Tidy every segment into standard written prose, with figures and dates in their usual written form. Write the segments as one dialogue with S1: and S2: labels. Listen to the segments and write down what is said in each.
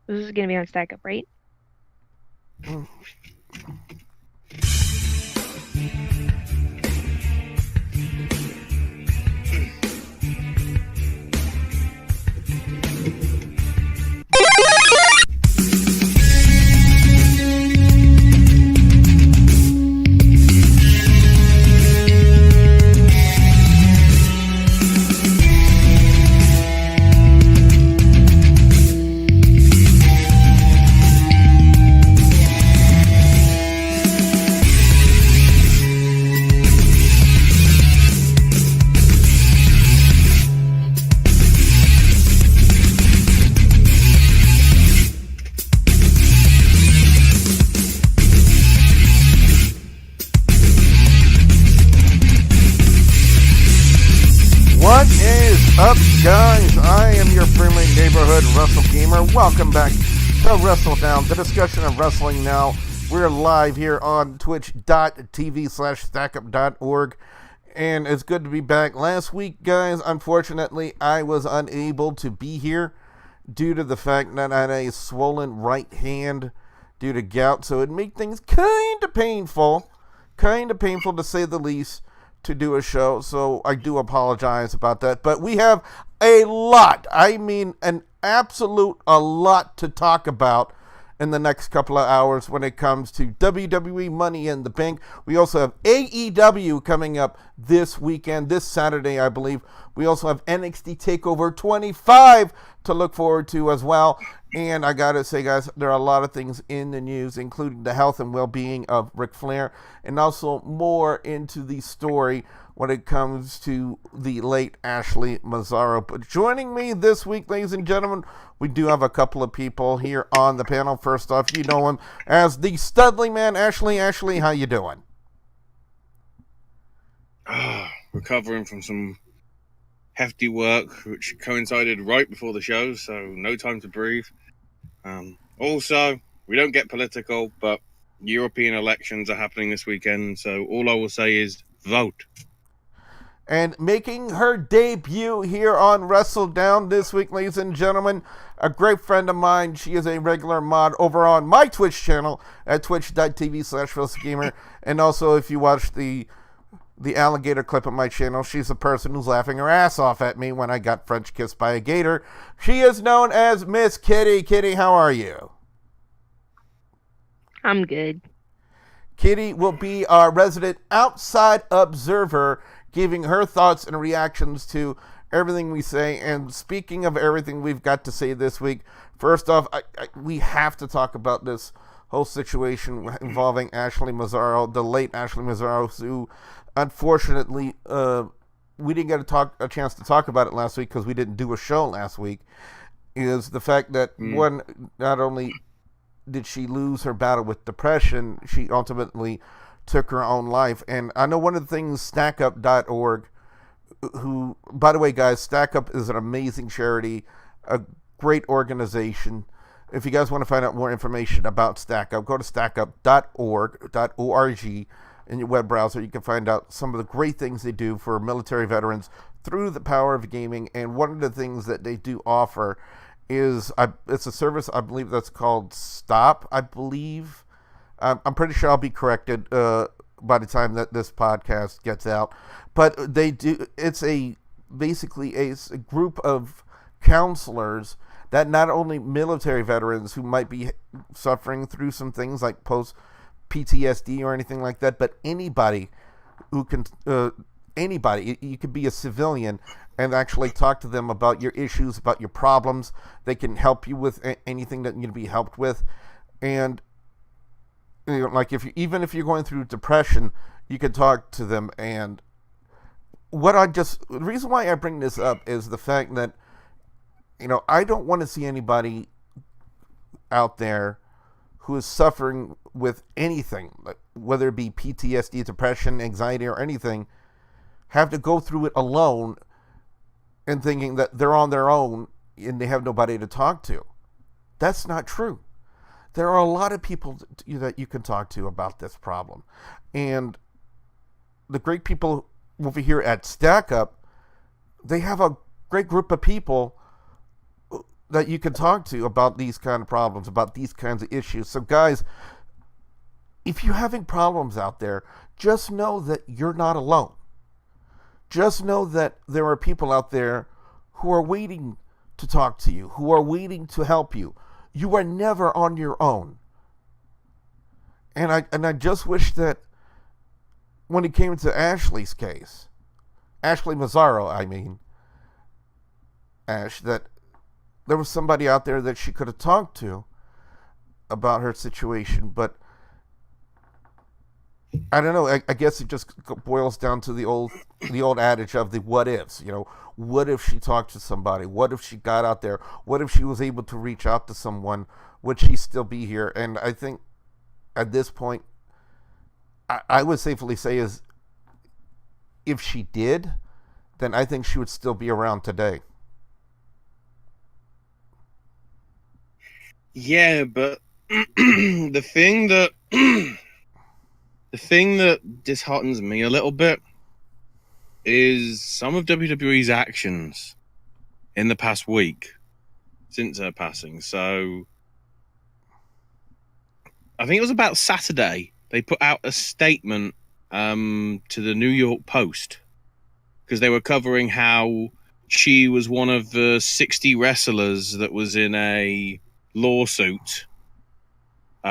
S1: This is gonna be on Stack Up, right?
S2: What is up, guys? I am your friendly neighborhood Wrestle Gamer. Welcome back to WrestleDOWN, the discussion of wrestling now. We're live here on twitch.tv/stackup.org, and it's good to be back. Last week, guys, unfortunately, I was unable to be here due to the fact that I had a swollen right hand due to gout, so it made things kind of painful to say the least, to do a show, so I do apologize about that. But we have a lot, I mean an absolute a lot to talk about in the next couple of hours when it comes to WWE Money in the Bank. We also have AEW coming up this weekend, this Saturday, I believe. We also have NXT TakeOver 25 to look forward to as well. And I gotta say, guys, there are a lot of things in the news, including the health and well-being of Ric Flair, and also more into the story when it comes to the late Ashley Mazzaro. But joining me this week, ladies and gentlemen, we do have a couple of people here on the panel. First off, you know him as the Studley Man, Ashley. Ashley, how you doing?
S3: Recovering from some hefty work, which coincided right before the show, so no time to breathe. Also, we don't get political, but European elections are happening this weekend, so all I will say is vote.
S2: And making her debut here on WrestleDOWN this week, ladies and gentlemen, a great friend of mine. She is a regular mod over on my Twitch channel at twitch.tv/WrestleGamer. And also, if you watch the alligator clip on my channel, she's the person who's laughing her ass off at me when I got French kissed by a gator. She is known as Miss Kitty. Kitty, how are you?
S1: I'm good.
S2: Kitty will be our resident outside observer, giving her thoughts and reactions to everything we say. And speaking of everything we've got to say this week, first off, we have to talk about this whole situation involving Ashley Mazzaro, the late Ashley Mazzaro, who unfortunately we didn't get a chance to talk about it last week because we didn't do a show last week, is the fact that one, not only did she lose her battle with depression, she ultimately took her own life. And I know one of the things StackUp.org, who, by the way, guys, StackUp is an amazing charity, a great organization. If you guys want to find out more information about StackUp, go to StackUp.org in your web browser. You can find out some of the great things they do for military veterans through the power of gaming. And one of the things that they do offer is it's a service, I believe, that's called Stop, I believe. I'm pretty sure I'll be corrected by the time that this podcast gets out. But they do. It's basically a group of counselors that not only military veterans who might be suffering through some things like post PTSD or anything like that, but anybody who can, anybody, you could be a civilian and actually talk to them about your issues, about your problems. They can help you with anything that you need to be helped with. And like even if you're going through depression, you can talk to them. And the reason why I bring this up is the fact that, I don't want to see anybody out there who is suffering with anything, whether it be PTSD, depression, anxiety, or anything, have to go through it alone and thinking that they're on their own and they have nobody to talk to. That's not true. There are a lot of people that you can talk to about this problem. And the great people over here at StackUp, they have a great group of people that you can talk to about these kind of problems, about these kinds of issues. So, guys, if you're having problems out there, just know that you're not alone. Just know that there are people out there who are waiting to talk to you, who are waiting to help you. You are never on your own. And I just wish that when it came to Ashley's case, Ashley Mazzaro, I mean, Ash, that there was somebody out there that she could have talked to about her situation. But I don't know. I guess it just boils down to the old adage of the what ifs. You know, what if she talked to somebody? What if she got out there? What if she was able to reach out to someone? Would she still be here? And I think at this point, I would safely say is if she did, then I think she would still be around today.
S3: Yeah, but the thing that disheartens me a little bit is some of WWE's actions in the past week since her passing. So I think it was about Saturday they put out a statement to the New York Post because they were covering how she was one of the 60 wrestlers that was in a lawsuit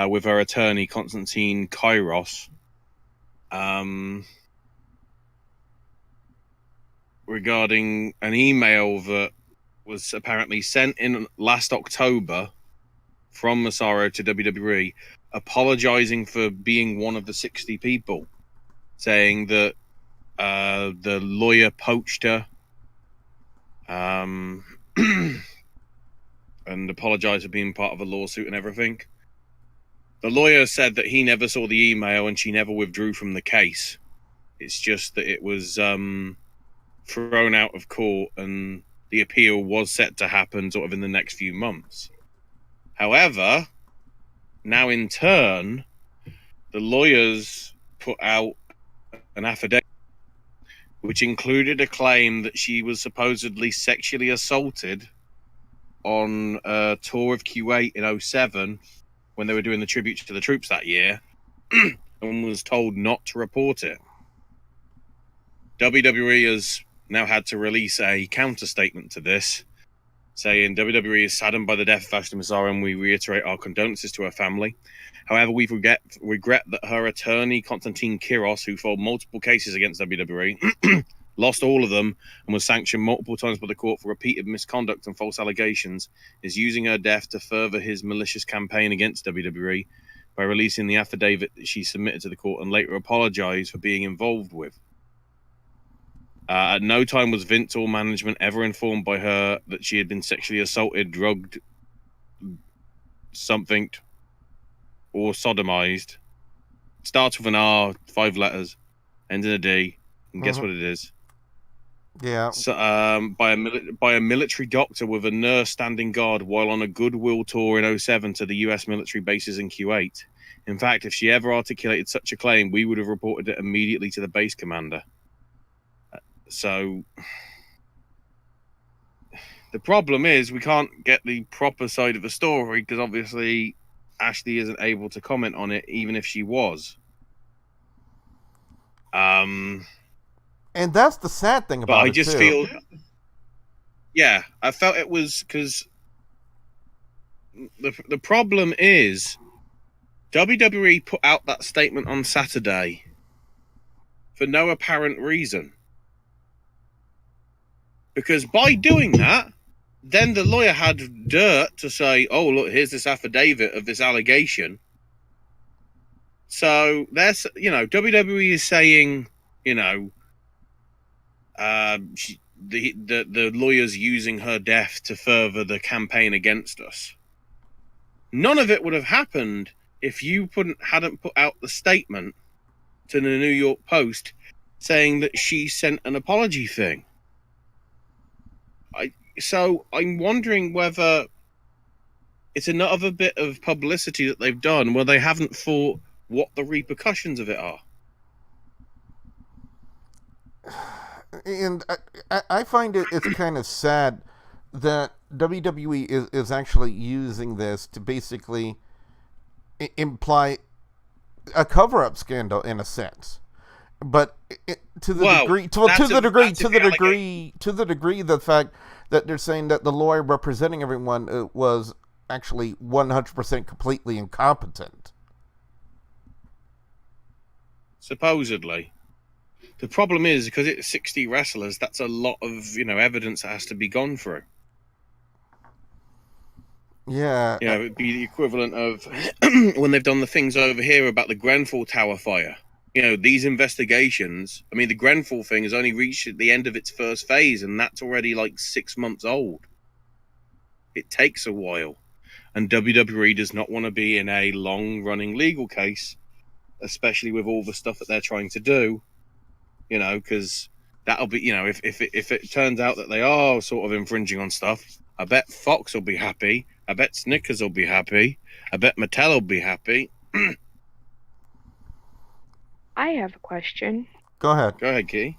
S3: with her attorney Konstantin Kairos regarding an email that was apparently sent in last October from Massaro to WWE apologizing for being one of the 60 people, saying that the lawyer poached her and apologized for being part of a lawsuit and everything. The lawyer said that he never saw the email and she never withdrew from the case. It's just that it was thrown out of court and the appeal was set to happen sort of in the next few months. However, now in turn, the lawyers put out an affidavit which included a claim that she was supposedly sexually assaulted on a tour of Kuwait in 2007 when they were doing the tribute to the troops that year and was told not to report it. WWE has now had to release a counter statement to this, saying WWE is saddened by the death of Ashley Massaro and we reiterate our condolences to her family. However, we regret that her attorney, Konstantin Kairos, who filed multiple cases against WWE, lost all of them and was sanctioned multiple times by the court for repeated misconduct and false allegations, is using her death to further his malicious campaign against WWE by releasing the affidavit that she submitted to the court and later apologized for being involved with. At no time was Vince or management ever informed by her that she had been sexually assaulted, drugged, something, or sodomized. Starts with an R, 5 letters, ends in a D, and guess what it is?
S2: Yeah.
S3: So, by a military doctor with a nurse standing guard while on a goodwill tour in 2007 to the US military bases in Kuwait. In fact, if she ever articulated such a claim, we would have reported it immediately to the base commander. So the problem is we can't get the proper side of the story because obviously Ashley isn't able to comment on it, even if she was.
S2: And that's the sad thing about it.
S3: But I just feel, yeah, I felt it was because the problem is WWE put out that statement on Saturday for no apparent reason. Because by doing that, then the lawyer had dirt to say, oh, look, here's this affidavit of this allegation. So there's, WWE is saying, the lawyer's using her death to further the campaign against us. None of it would have happened if you hadn't put out the statement to the New York Post saying that she sent an apology thing. So I'm wondering whether it's another bit of publicity that they've done where they haven't thought what the repercussions of it are.
S2: And I find it's kind of sad that WWE is actually using this to basically imply a cover-up scandal in a sense, but to the degree, the fact that they're saying that the lawyer representing everyone was actually 100% completely incompetent.
S3: Supposedly. The problem is, because it's 60 wrestlers, that's a lot of, evidence that has to be gone through.
S2: Yeah.
S3: It'd be the equivalent of when they've done the things over here about the Grenfell Tower fire. These investigations, the Grenfell thing has only reached the end of its first phase, and that's already like 6 months old. It takes a while. And WWE does not want to be in a long-running legal case, especially with all the stuff that they're trying to do, because that'll be, if it turns out that they are sort of infringing on stuff, I bet Fox will be happy. I bet Snickers will be happy. I bet Mattel will be happy.
S1: I have a question.
S2: Go ahead.
S3: Go ahead, Key.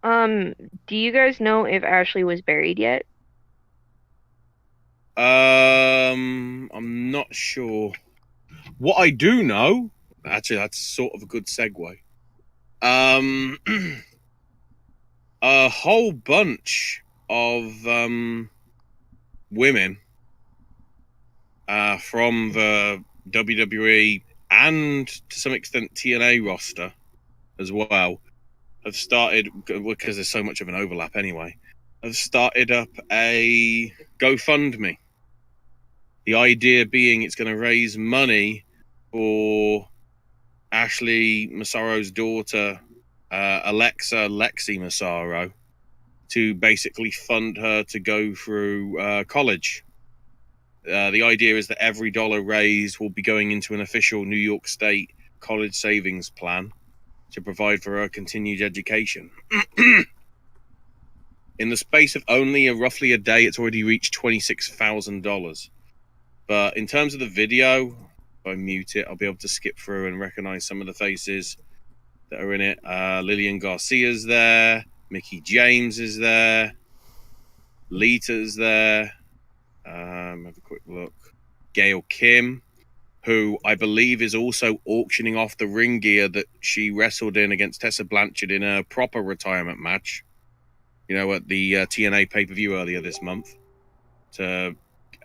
S1: Do you guys know if Ashley was buried yet?
S3: I'm not sure. What I do know, actually, that's sort of a good segue. A whole bunch of women from the WWE and to some extent TNA roster as well have started, because there's so much of an overlap anyway, have started up a GoFundMe. The idea being it's going to raise money for Ashley Massaro's daughter, Alexa Lexi Massaro, to basically fund her to go through college. The idea is that every dollar raised will be going into an official New York State college savings plan to provide for her continued education. In the space of only roughly a day, it's already reached $26,000. But in terms of the video, if I mute it, I'll be able to skip through and recognize some of the faces that are in it. Lillian Garcia's there. Mickey James is there. Lita's there. Have a quick look. Gail Kim, who I believe is also auctioning off the ring gear that she wrestled in against Tessa Blanchard in a proper retirement match, at the TNA pay-per-view earlier this month to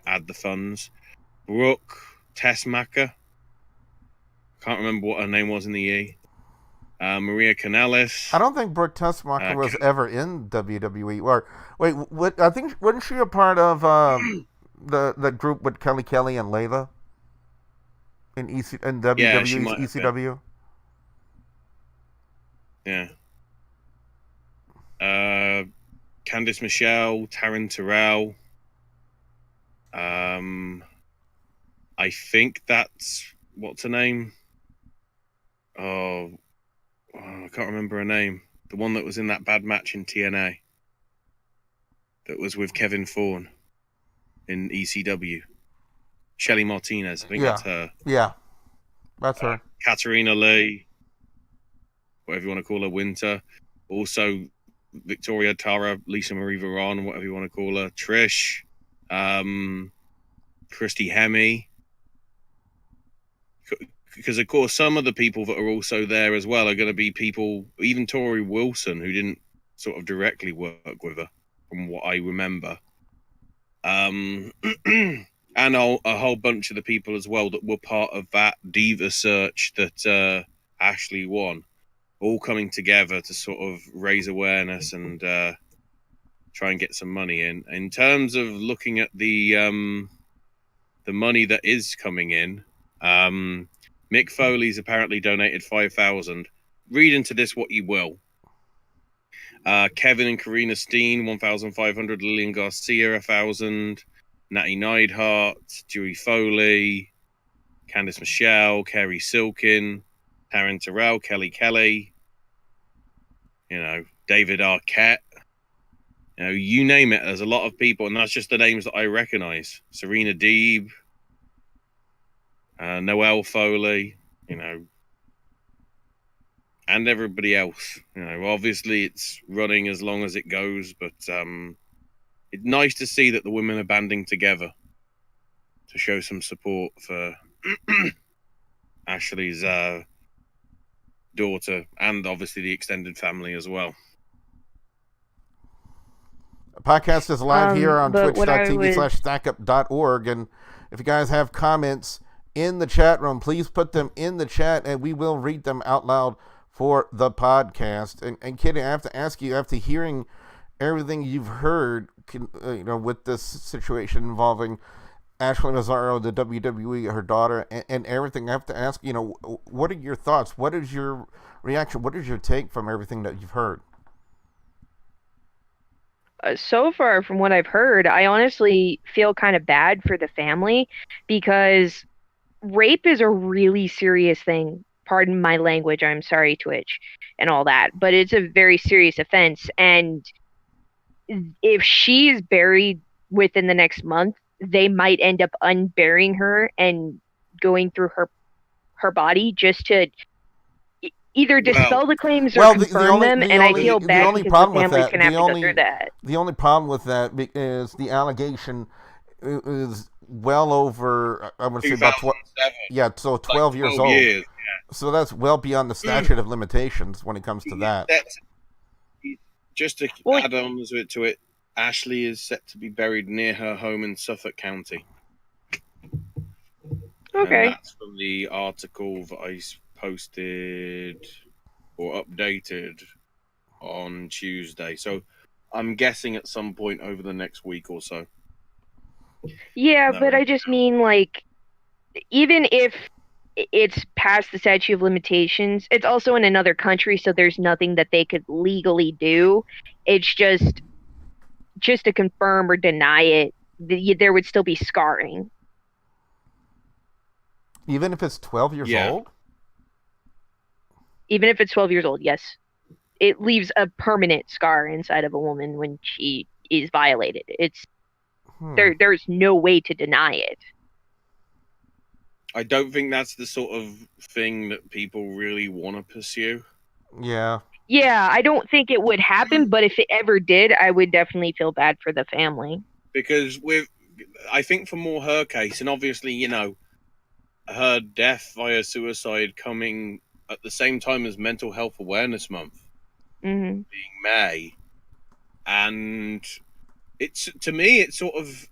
S3: add the funds. Brooke Tessmacher. Can't remember what her name was in the E. Maria Canales.
S2: I don't think Brooke Tessmacher was ever in WWE. Or wait, what? I think wasn't she a part of the group with Kelly and Layla in WWE's ECW?
S3: Yeah. Candice Michelle, Taryn Terrell. I think that's, what's her name? Oh, I can't remember her name. The one that was in that bad match in TNA. That was with Kevin Thorne in ECW. Shelly Martinez, I think that's her.
S2: Yeah, that's her.
S3: Katarina Lee, whatever you want to call her, Winter. Also, Victoria Tara, Lisa Marie Varon, whatever you want to call her. Trish, Christy Hemme. Because, of course, some of the people that are also there as well are going to be people, even Tori Wilson, who didn't sort of directly work with her, from what I remember. And a whole bunch of the people as well that were part of that Diva search that Ashley won, all coming together to sort of raise awareness and try and get some money in. In terms of looking at the money that is coming in, Mick Foley's apparently donated $5,000. Read into this what you will. Kevin and Karina Steen, $1,500. Lillian Garcia, $1,000. Natty Neidhart, Dewey Foley, Candice Michelle, Kerry Silkin, Taryn Terrell, Kelly, David Arquette. You name it. There's a lot of people, and that's just the names that I recognize. Serena Deeb, Noelle Foley, and everybody else. Obviously it's running as long as it goes, but it's nice to see that the women are banding together to show some support for Ashley's daughter and obviously the extended family as well.
S2: The podcast is live here on
S1: but what I
S2: twitch.tv/stackup.org. And if you guys have comments in the chat room, please put them in the chat and we will read them out loud for the podcast. And Kitty, I have to ask you, after hearing everything you've heard, with this situation involving Ashley Mazzaro, the WWE, her daughter, and everything, I have to ask, what are your thoughts? What is your reaction? What is your take from everything that you've heard?
S1: So far, from what I've heard, I honestly feel kind of bad for the family because rape is a really serious thing. Pardon my language. I'm sorry, Twitch, and all that, but it's a very serious offense. And if she's buried within the next month, they might end up unburying her and going through her body just to either dispel the claims or confirm them, and I feel bad because the family's going to have to go through that.
S2: The only problem with that is the allegation is well over, I would say about 12 years old.
S3: Years,
S2: So that's well beyond the statute of limitations when it comes to that.
S3: Just to add on to it, Ashley is set to be buried near her home in Suffolk County.
S1: Okay.
S3: And that's from the article that I posted or updated on Tuesday. So I'm guessing at some point over the next week or so.
S1: Yeah, but I just mean, even if it's past the statute of limitations, it's also in another country, so there's nothing that they could legally do. It's just to confirm or deny it, there would still be scarring.
S2: Even if it's 12 years old? Even
S1: if it's 12 years old, yes. It leaves a permanent scar inside of a woman when she is violated. There's no way to deny it.
S3: I don't think that's the sort of thing that people really want to pursue.
S2: Yeah.
S1: Yeah, I don't think it would happen, but if it ever did, I would definitely feel bad for the family.
S3: Because I think for more her case, and obviously, her death via suicide coming at the same time as Mental Health Awareness Month, being May, and to me it's sort of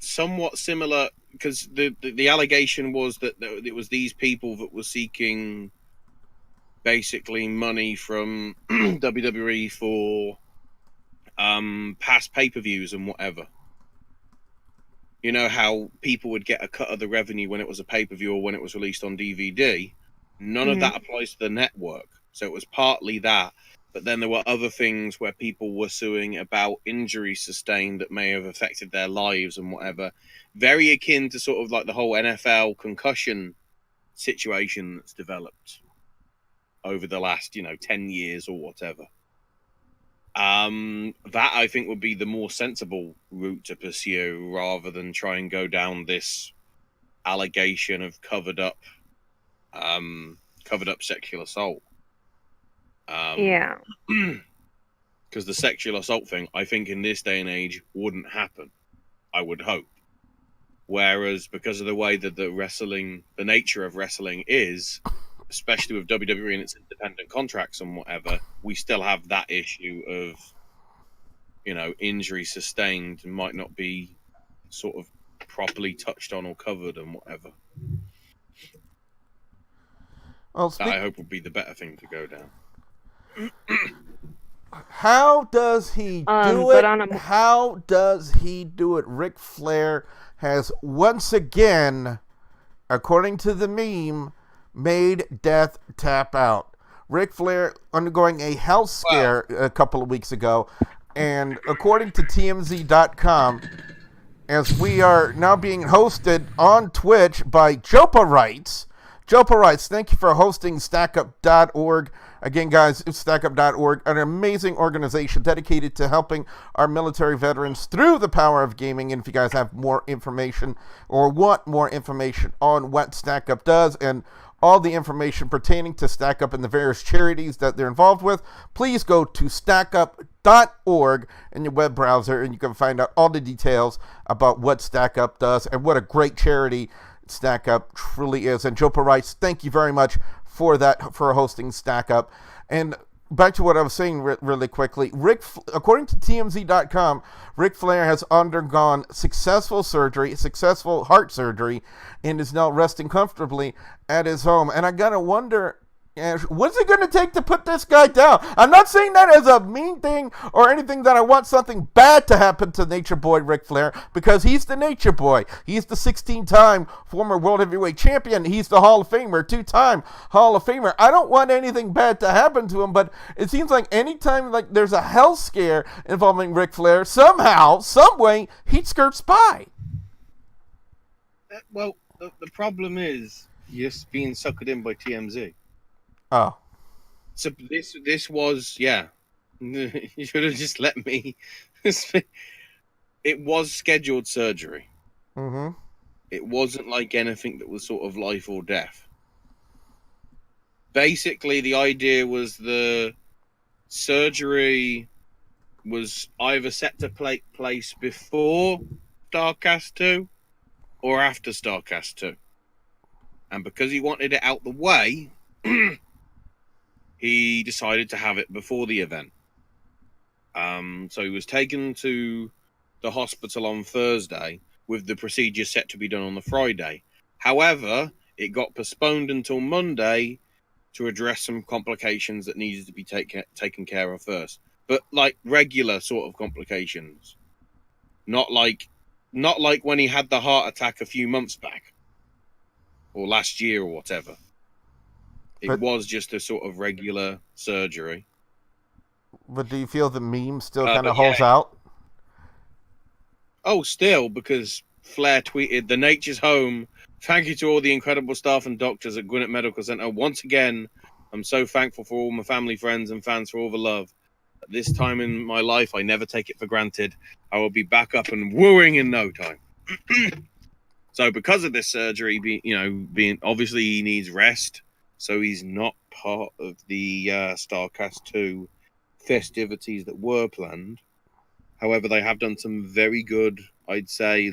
S3: somewhat similar because the allegation was that it was these people that were seeking basically money from WWE for past pay-per-views and whatever. You know how people would get a cut of the revenue when it was a pay-per-view or when it was released on DVD? None of that applies to the network. So it was partly that. But then there were other things where people were suing about injuries sustained that may have affected their lives and whatever. Very akin to sort of like the whole NFL concussion situation that's developed over the last, 10 years or whatever. That I think would be the more sensible route to pursue rather than try and go down this allegation of covered up sexual assault.
S1: Yeah.
S3: Because the sexual assault thing, I think in this day and age wouldn't happen. I would hope. Whereas because of the way that the nature of wrestling is, especially with WWE and its independent contracts and whatever, we still have that issue of, injury sustained and might not be sort of properly touched on or covered and whatever.
S2: Well,
S3: that I hope would be the better thing to go down.
S2: How does he do it? How does he do it? Ric Flair has once again, according to the meme, made death tap out. Ric Flair undergoing a health scare a couple of weeks ago, and according to TMZ.com, as we are now being hosted on Twitch by Jopa Rights. Jopa Rights, thank you for hosting StackUp.org. Again, guys, it's StackUp.org, an amazing organization dedicated to helping our military veterans through the power of gaming. And if you guys have more information or want more information on what StackUp does and all the information pertaining to StackUp and the various charities that they're involved with, please go to StackUp.org. WrestleDOWN.org in your web browser, and you can find out all the details about what Stack Up does and what a great charity Stack Up truly is. And Joe Rice, thank you very much for that, for hosting Stack Up. And back to what I was saying really quickly, according to TMZ.com, Ric Flair has undergone successful heart surgery, and is now resting comfortably at his home. And I gotta wonder, what's it going to take to put this guy down? I'm not saying that as a mean thing or anything, that I want something bad to happen to Nature Boy Ric Flair, because he's the Nature Boy. He's the 16-time former World Heavyweight Champion. He's the Hall of Famer, 2-time Hall of Famer. I don't want anything bad to happen to him, but it seems like anytime like there's a health scare involving Ric Flair, somehow, some way, he skirts by.
S3: Well, the problem is you're being suckered in by TMZ.
S2: Oh.
S3: So this was, yeah. You should have just let me. It was scheduled surgery.
S2: Mm-hmm.
S3: It wasn't like anything that was sort of life or death. Basically, the idea was the surgery was either set to take place before StarCast 2 or after StarCast 2. And because he wanted it out the way, he decided to have it before the event. So he was taken to the hospital on Thursday with the procedure set to be done on the Friday. However, it got postponed until Monday to address some complications that needed to be taken care of first. But like regular sort of complications. Not like when he had the heart attack a few months back. Or last year or whatever. It was just a sort of regular surgery.
S2: But do you feel the meme still kind of holds out?
S3: Oh, still, because Flair tweeted, "The Nature's home. Thank you to all the incredible staff and doctors at Gwinnett Medical Center. Once again, I'm so thankful for all my family, friends, and fans for all the love. At this time in my life, I never take it for granted. I will be back up and wooing in no time." So because of this surgery, being obviously he needs rest. So he's not part of the StarCast 2 festivities that were planned. However, they have done some very good, I'd say,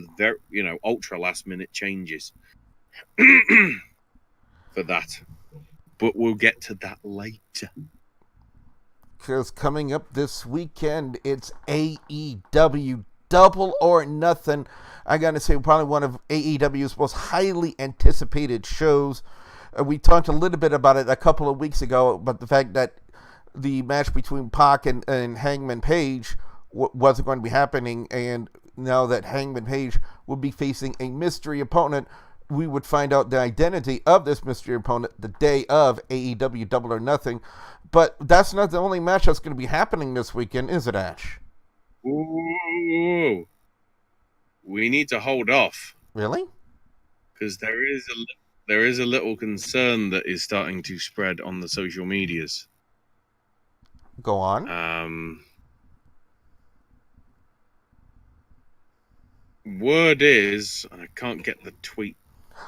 S3: ultra last minute changes for that. But we'll get to that later.
S2: Because coming up this weekend, it's AEW Double or Nothing. I gotta say, probably one of AEW's most highly anticipated shows. We talked a little bit about it a couple of weeks ago, but the fact that the match between Pac and Hangman Page wasn't going to be happening, and now that Hangman Page would be facing a mystery opponent, we would find out the identity of this mystery opponent the day of AEW Double or Nothing. But that's not the only match that's going to be happening this weekend, is it, Ash?
S3: Ooh. We need to hold off.
S2: Really?
S3: Because there is a little concern that is starting to spread on the social medias.
S2: Go on.
S3: Word is, and I can't get the tweet.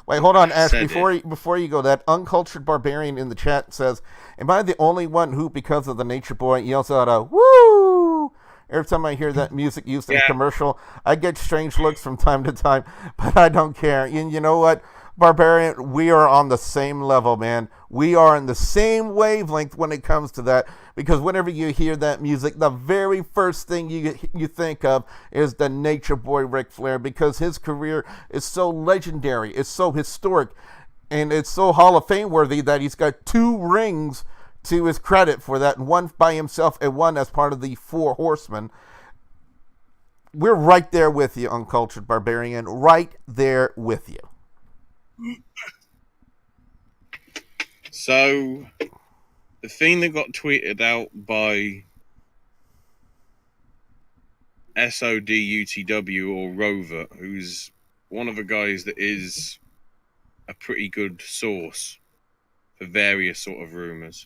S2: Wait, hold on, Ash. Before you go, that Uncultured Barbarian in the chat says, "Am I the only one who, because of the Nature Boy, yells out a woo every time I hear that music used in a commercial? I get strange looks from time to time, but I don't care." And you know what, Barbarian, we are on the same level, man. We are in the same wavelength when it comes to that, because whenever you hear that music, the very first thing you think of is the Nature Boy Ric Flair, because his career is so legendary, it's so historic, and it's so Hall of Fame worthy that he's got 2 rings to his credit for that, one by himself and one as part of the 4 Horsemen. We're right there with you, Uncultured Barbarian, right there with you.
S3: So, the thing that got tweeted out by SODUTW or Rover, who's one of the guys that is a pretty good source for various sort of rumors.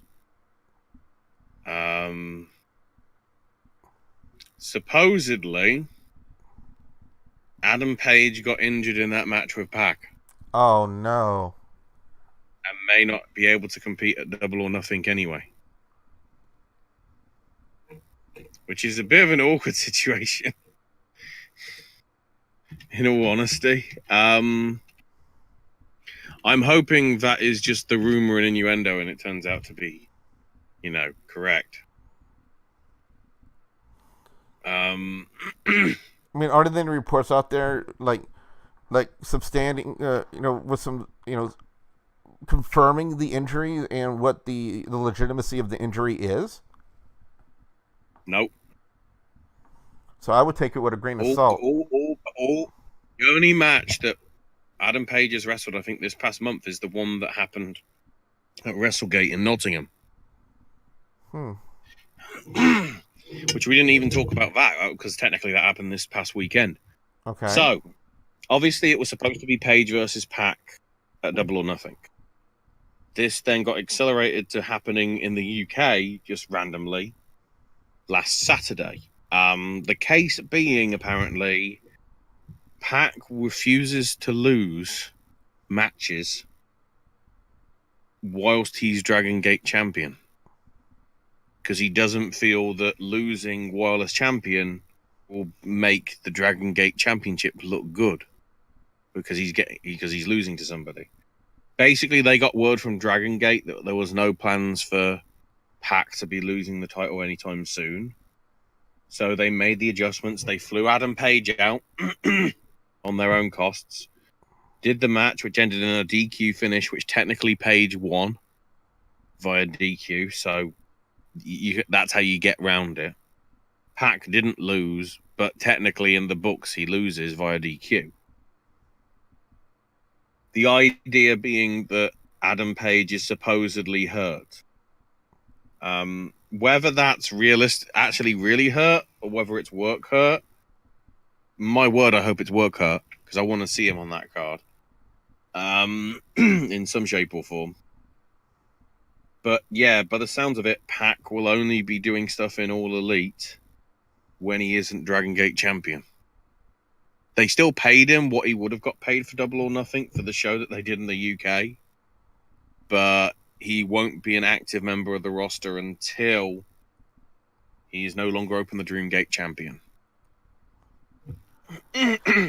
S3: Supposedly, Adam Page got injured in that match with Pac.
S2: Oh, no.
S3: And may not be able to compete at Double or Nothing anyway. which is a bit of an awkward situation. In all honesty, I'm hoping that is just the rumor and innuendo, and it turns out to be, correct.
S2: I mean, are there any reports out there like substantiating, with some, confirming the injury and what the legitimacy of the injury is?
S3: Nope.
S2: So I would take it with a grain of salt.
S3: The only match that Adam Page has wrestled, I think, this past month is the one that happened at WrestleGate in Nottingham. Which we didn't even talk about that because technically that happened this past weekend.
S2: Okay.
S3: So, obviously it was supposed to be Page versus Pac at Double or Nothing. This then got accelerated to happening in the UK just randomly last Saturday. The case being, apparently, Pac refuses to lose matches whilst he's Dragon Gate champion. Because he doesn't feel that losing while as champion will make the Dragon Gate Championship look good. Because he's losing to somebody. Basically, they got word from Dragon Gate that there was no plans for Pac to be losing the title anytime soon. So they made the adjustments. They flew Adam Page out on their own costs. Did the match, which ended in a DQ finish, which technically Page won via DQ. So that's how you get round it. Pac didn't lose, but technically in the books he loses via DQ. The idea being that Adam Page is supposedly hurt. Whether that's actually really hurt, or whether it's work hurt, my word, I hope it's work hurt, because I want to see him on that card. In some shape or form. But yeah, by the sounds of it, Pac will only be doing stuff in All Elite when he isn't Dragon Gate champion. They still paid him what he would have got paid for Double or Nothing for the show that they did in the UK. But he won't be an active member of the roster until he is no longer Open the Dream Gate champion.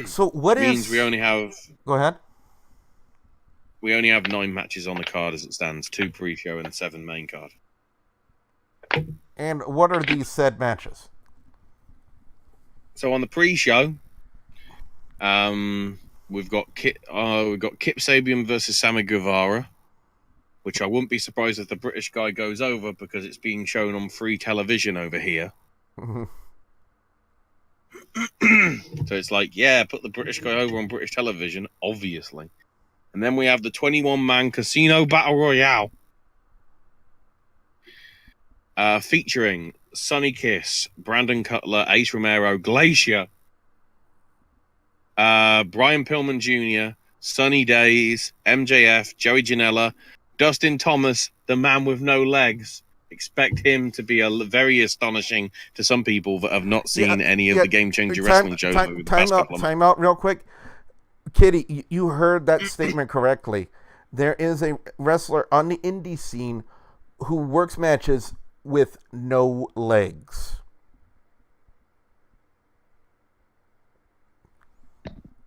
S2: So what
S3: means we only have...
S2: Go ahead.
S3: We only have 9 matches on the card as it stands. 2 pre-show and 7 main card.
S2: And what are these said matches?
S3: So on the pre-show, we've got Kip Sabian versus Sammy Guevara, which I wouldn't be surprised if the British guy goes over because it's being shown on free television over here. So it's like, yeah, put the British guy over on British television, obviously. And then we have the 21-man Casino Battle Royale, featuring Sonny Kiss, Brandon Cutler, Ace Romero, Glacier, Brian Pillman Jr., Sunny Days, MJF, Joey Janela, Dustin Thomas, the man with no legs. Expect him to be very astonishing to some people that have not seen any of the Game Changer wrestling shows over the past couple of months.
S2: Time out real quick. Kitty, you heard that statement correctly. There is a wrestler on the indie scene who works matches with no legs.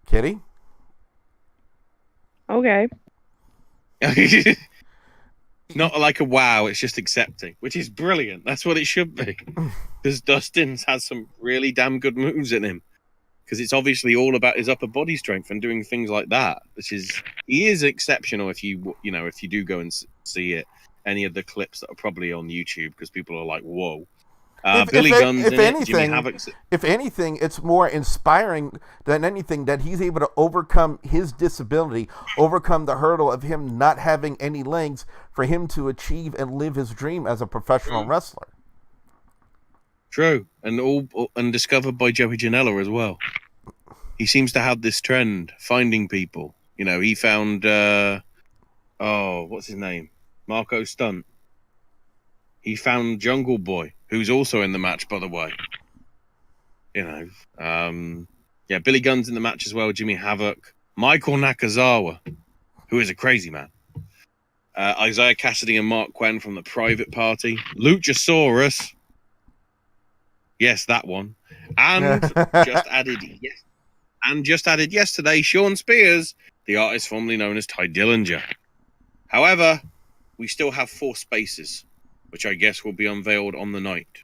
S2: Kitty?
S1: Okay.
S3: Not like a wow, it's just accepting, which is brilliant. That's what it should be. Because Dustin's has some really damn good moves in him. Because it's obviously all about his upper body strength and doing things like that, he is exceptional if you do go and see it. Any of the clips that are probably on YouTube, because people are like, whoa. Billy Gunn's in it, Jimmy Havoc's...
S2: If anything, it's more inspiring than anything that he's able to overcome his disability, overcome the hurdle of him not having any legs, for him to achieve and live his dream as a professional wrestler.
S3: True, and discovered by Joey Janela as well. He seems to have this trend, finding people. He found, what's his name? Marco Stunt. He found Jungle Boy, who's also in the match, by the way. Billy Gunn's in the match as well, Jimmy Havoc. Michael Nakazawa, who is a crazy man. Isaiah Cassidy and Mark Quinn from the Private Party. Luchasaurus. Yes, that one. And just added yesterday, Sean Spears, the artist formerly known as Ty Dillinger. However, we still have 4 spaces, which I guess will be unveiled on the night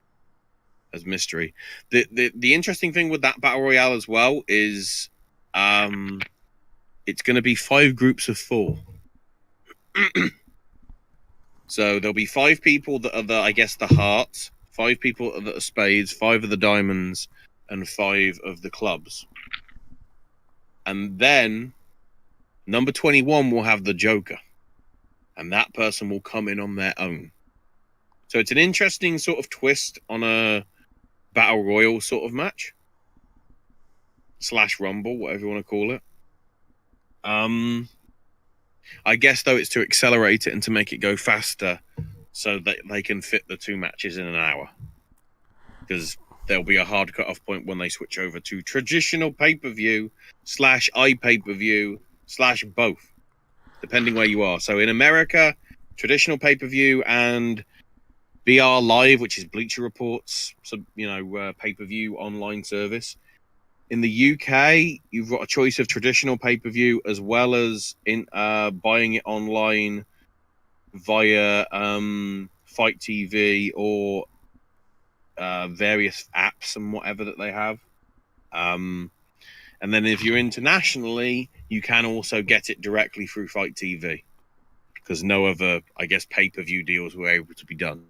S3: as mystery. The interesting thing with that battle royale as well is it's going to be 5 groups of 4. So there'll be 5 people that are the hearts, 5 people that are spades, 5 of the diamonds, and 5 of the clubs. And then number 21 will have the Joker. And that person will come in on their own. So it's an interesting sort of twist on a battle royal sort of match. / rumble, whatever you want to call it. I guess, though, it's to accelerate it and to make it go faster so that they can fit the 2 matches in an hour. Because there'll be a hard cut-off point when they switch over to traditional pay-per-view / iPay-per-view / both, depending where you are. So in America, traditional pay-per-view and BR Live, which is Bleacher Report's pay-per-view online service. In the UK, you've got a choice of traditional pay-per-view as well as in buying it online via Fight TV or various apps and whatever that they have. And then if you're internationally, you can also get it directly through Fight TV because no other, I guess, pay-per-view deals were able to be done.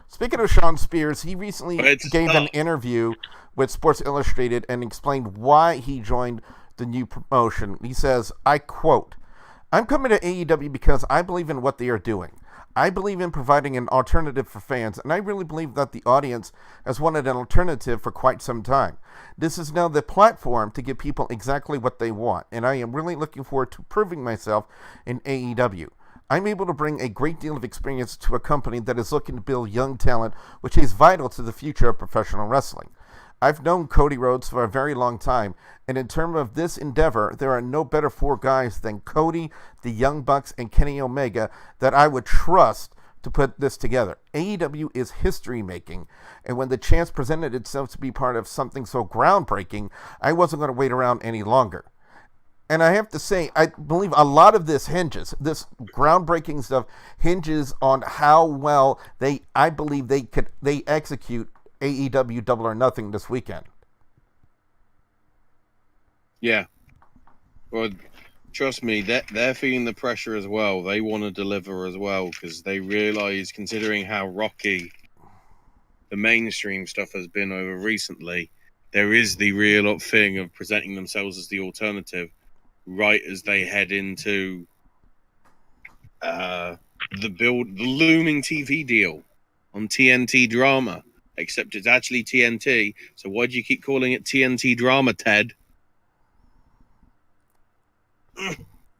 S2: Speaking of Sean Spears, he recently gave an interview with Sports Illustrated and explained why he joined the new promotion. He says, I quote, "I'm coming to AEW because I believe in what they are doing. I believe in providing an alternative for fans, and I really believe that the audience has wanted an alternative for quite some time. This is now the platform to give people exactly what they want, and I am really looking forward to proving myself in AEW. I'm able to bring a great deal of experience to a company that is looking to build young talent, which is vital to the future of professional wrestling. I've known Cody Rhodes for a very long time, and in terms of this endeavor, there are no better 4 guys than Cody, the Young Bucks, and Kenny Omega that I would trust to put this together. AEW is history-making, and when the chance presented itself to be part of something so groundbreaking, I wasn't going to wait around any longer." And I have to say, I believe a lot of this groundbreaking stuff hinges on how well they execute AEW Double or Nothing this weekend.
S3: Yeah. Well, trust me, they're feeling the pressure as well. They want to deliver as well because they realize, considering how rocky the mainstream stuff has been over recently, there is the real thing of presenting themselves as the alternative right as they head into the looming TV deal on TNT Drama. Except it's actually TNT. So why do you keep calling it TNT Drama, Ted?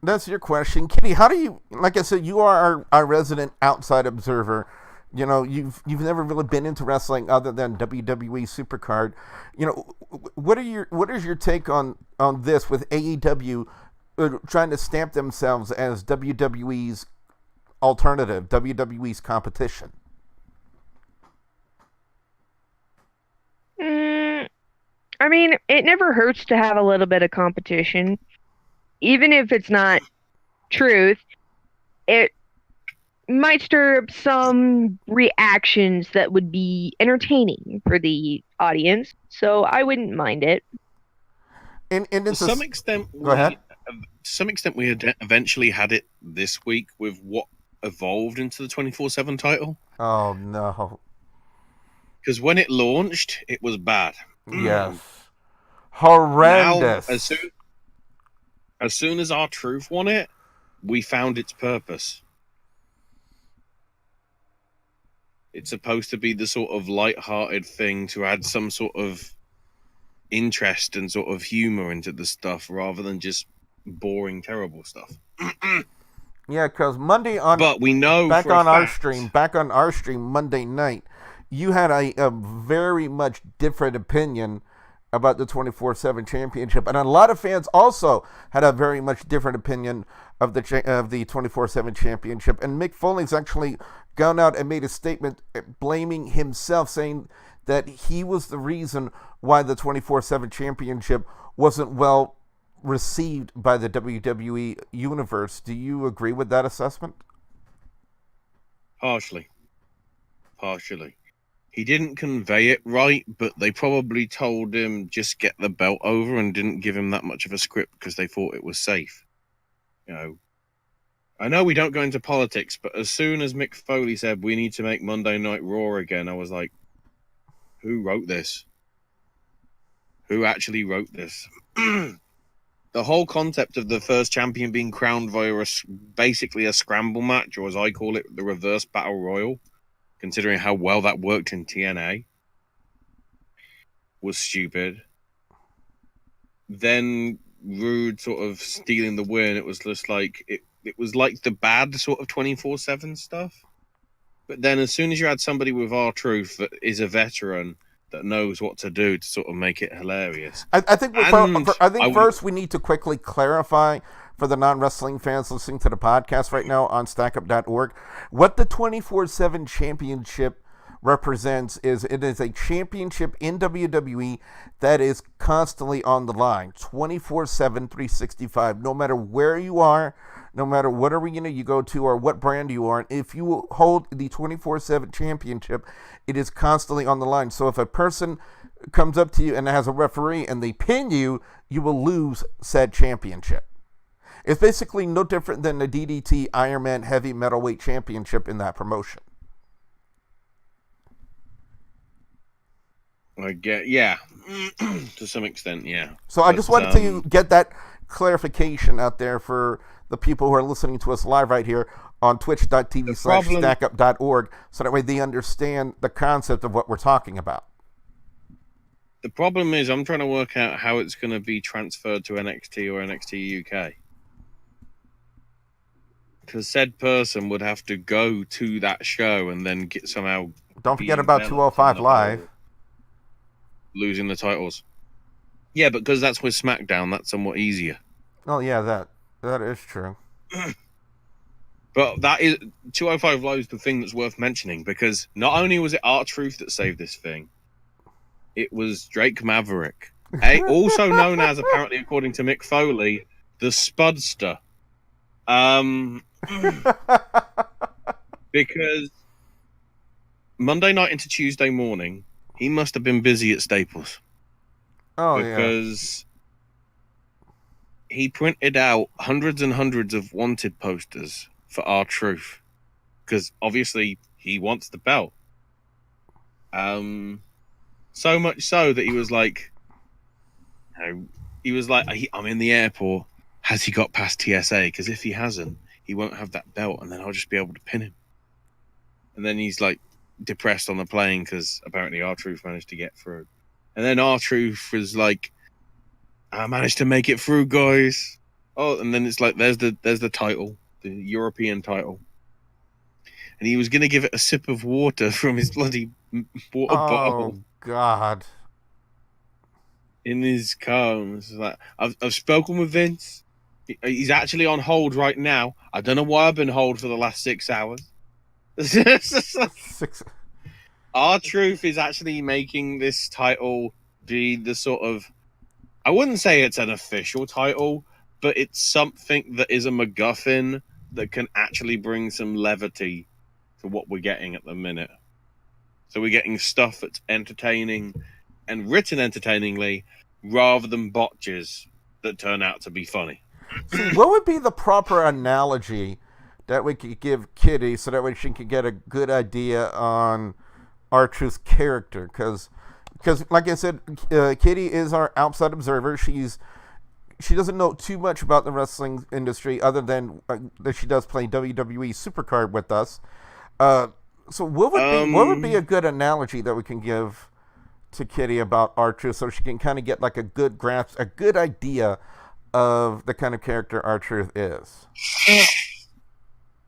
S2: That's your question. Kitty, how do you, like I said, you are our resident outside observer. You know, you've never really been into wrestling other than WWE Supercard. You know, what is your take on this with AEW trying to stamp themselves as WWE's alternative, WWE's competition?
S1: I mean, it never hurts to have a little bit of competition. Even if it's not truth, it might stir up some reactions that would be entertaining for the audience, so I wouldn't mind it.
S2: And
S3: to some extent,
S2: go ahead.
S3: To some extent, we had eventually had it this week with what evolved into the 24/7 title.
S2: Oh no!
S3: Because when it launched, it was bad.
S2: Yes, horrendous.
S3: Now, as soon as R-Truth won it, we found its purpose. It's supposed to be the sort of light-hearted thing to add some sort of interest and sort of humor into the stuff rather than just boring, terrible stuff.
S2: Yeah, because Monday on...
S3: But we know
S2: back on our stream Monday night, you had a very much different opinion about the 24/7 championship, and a lot of fans also had a very much different opinion of the 24/7 championship. And Mick Foley's actually gone out and made a statement blaming himself, saying that he was the reason why the 24/7 championship wasn't well received by the WWE universe. Do you agree with that assessment?
S3: Partially. He didn't convey it right, but they probably told him just get the belt over and didn't give him that much of a script because they thought it was safe. I know we don't go into politics, but as soon as Mick Foley said we need to make Monday Night Raw again, I was like, who wrote this? Who actually wrote this? The whole concept of the first champion being crowned via basically a scramble match, or as I call it, the reverse battle royal, considering how well that worked in TNA, was stupid. Then Rude sort of stealing the win, it was just like it was like the bad sort of 24/7 stuff. But then as soon as you had somebody with R-Truth that is a veteran that knows what to do to sort of make it hilarious.
S2: I think first we need to quickly clarify for the non-wrestling fans listening to the podcast right now on StackUp.org what the 24/7 championship represents. Is it is a championship in WWE that is constantly on the line 24/7 365, no matter where you are, no matter what arena you go to or what brand you are. If you hold the 24/7 championship, it is constantly on the line. So if a person comes up to you and has a referee and they pin you, you will lose said championship. It's basically no different than the DDT Iron Man Heavy Metalweight Championship in that promotion.
S3: I get, yeah, to some extent, yeah.
S2: So I just wanted to get that clarification out there for the people who are listening to us live right here on twitch.tv/stackup.org, so that way they understand the concept of what we're talking about.
S3: The problem is I'm trying to work out how it's going to be transferred to NXT or NXT UK. Because said person would have to go to that show and then get somehow...
S2: Don't forget about 205 Live.
S3: Losing the titles. Yeah, but because that's with SmackDown, that's somewhat easier.
S2: Oh, yeah, that is true.
S3: But that is 205 Live is the thing that's worth mentioning, because not only was it R-Truth that saved this thing, it was Drake Maverick, also known as, apparently according to Mick Foley, the Spudster. Because Monday night into Tuesday morning, he must have been busy at Staples.
S2: Oh,
S3: because he printed out hundreds and hundreds of wanted posters for R-Truth. Because obviously he wants the belt. So much so that he was like, I'm in the airport. Has he got past TSA? Because if he hasn't, he won't have that belt, and then I'll just be able to pin him. And then he's like depressed on the plane because apparently R-Truth managed to get through. And then R-Truth was like, I managed to make it through, guys. Oh, and then it's like, there's the title, the European title. And he was going to give it a sip of water from his bloody water bottle.
S2: Oh, God.
S3: In his car. It's like, I've spoken with Vince. He's actually on hold right now. I don't know why I've been hold for the last 6 hours. R-Truth is actually making this title be the sort of, I wouldn't say it's an official title, but it's something that is a MacGuffin that can actually bring some levity to what we're getting at the minute. So we're getting stuff that's entertaining and written entertainingly rather than botches that turn out to be funny.
S2: So what would be the proper analogy that we could give Kitty so that way she could get a good idea on R-Truth's character? Because like I said, Kitty is our outside observer. She doesn't know too much about the wrestling industry other than that she does play WWE Supercard with us. So what would be a good analogy that we can give to Kitty about R-Truth so she can kind of get like a good grasp, a good idea of the kind of character R-Truth is?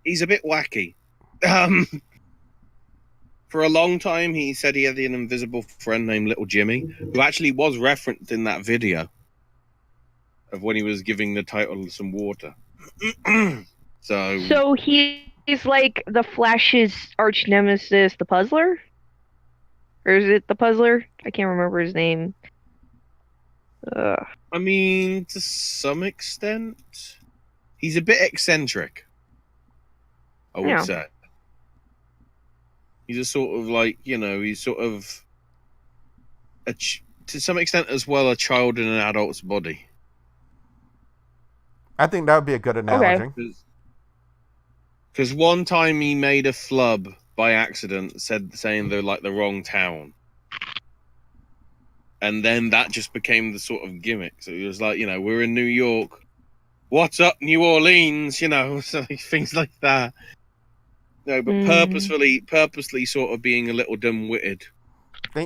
S3: He's a bit wacky. For a long time, he said he had an invisible friend named Little Jimmy, who actually was referenced in that video of when he was giving the title some water. So he's
S1: like the Flash's arch nemesis, the Puzzler? Or is it the puzzler? I can't remember his name. Ugh.
S3: I mean, to some extent, he's a bit eccentric, I would
S1: Yeah.
S3: say. He's a sort of like, he's sort of, to some extent as well, a child in an adult's body.
S2: I think that would be a good
S1: Okay.
S2: analogy.
S3: Because one time he made a flub by accident, saying they're like the wrong town. And then that just became the sort of gimmick. So it was like, we're in New York. What's up, New Orleans? So things like that. No, but purposely sort of being a little dim-witted.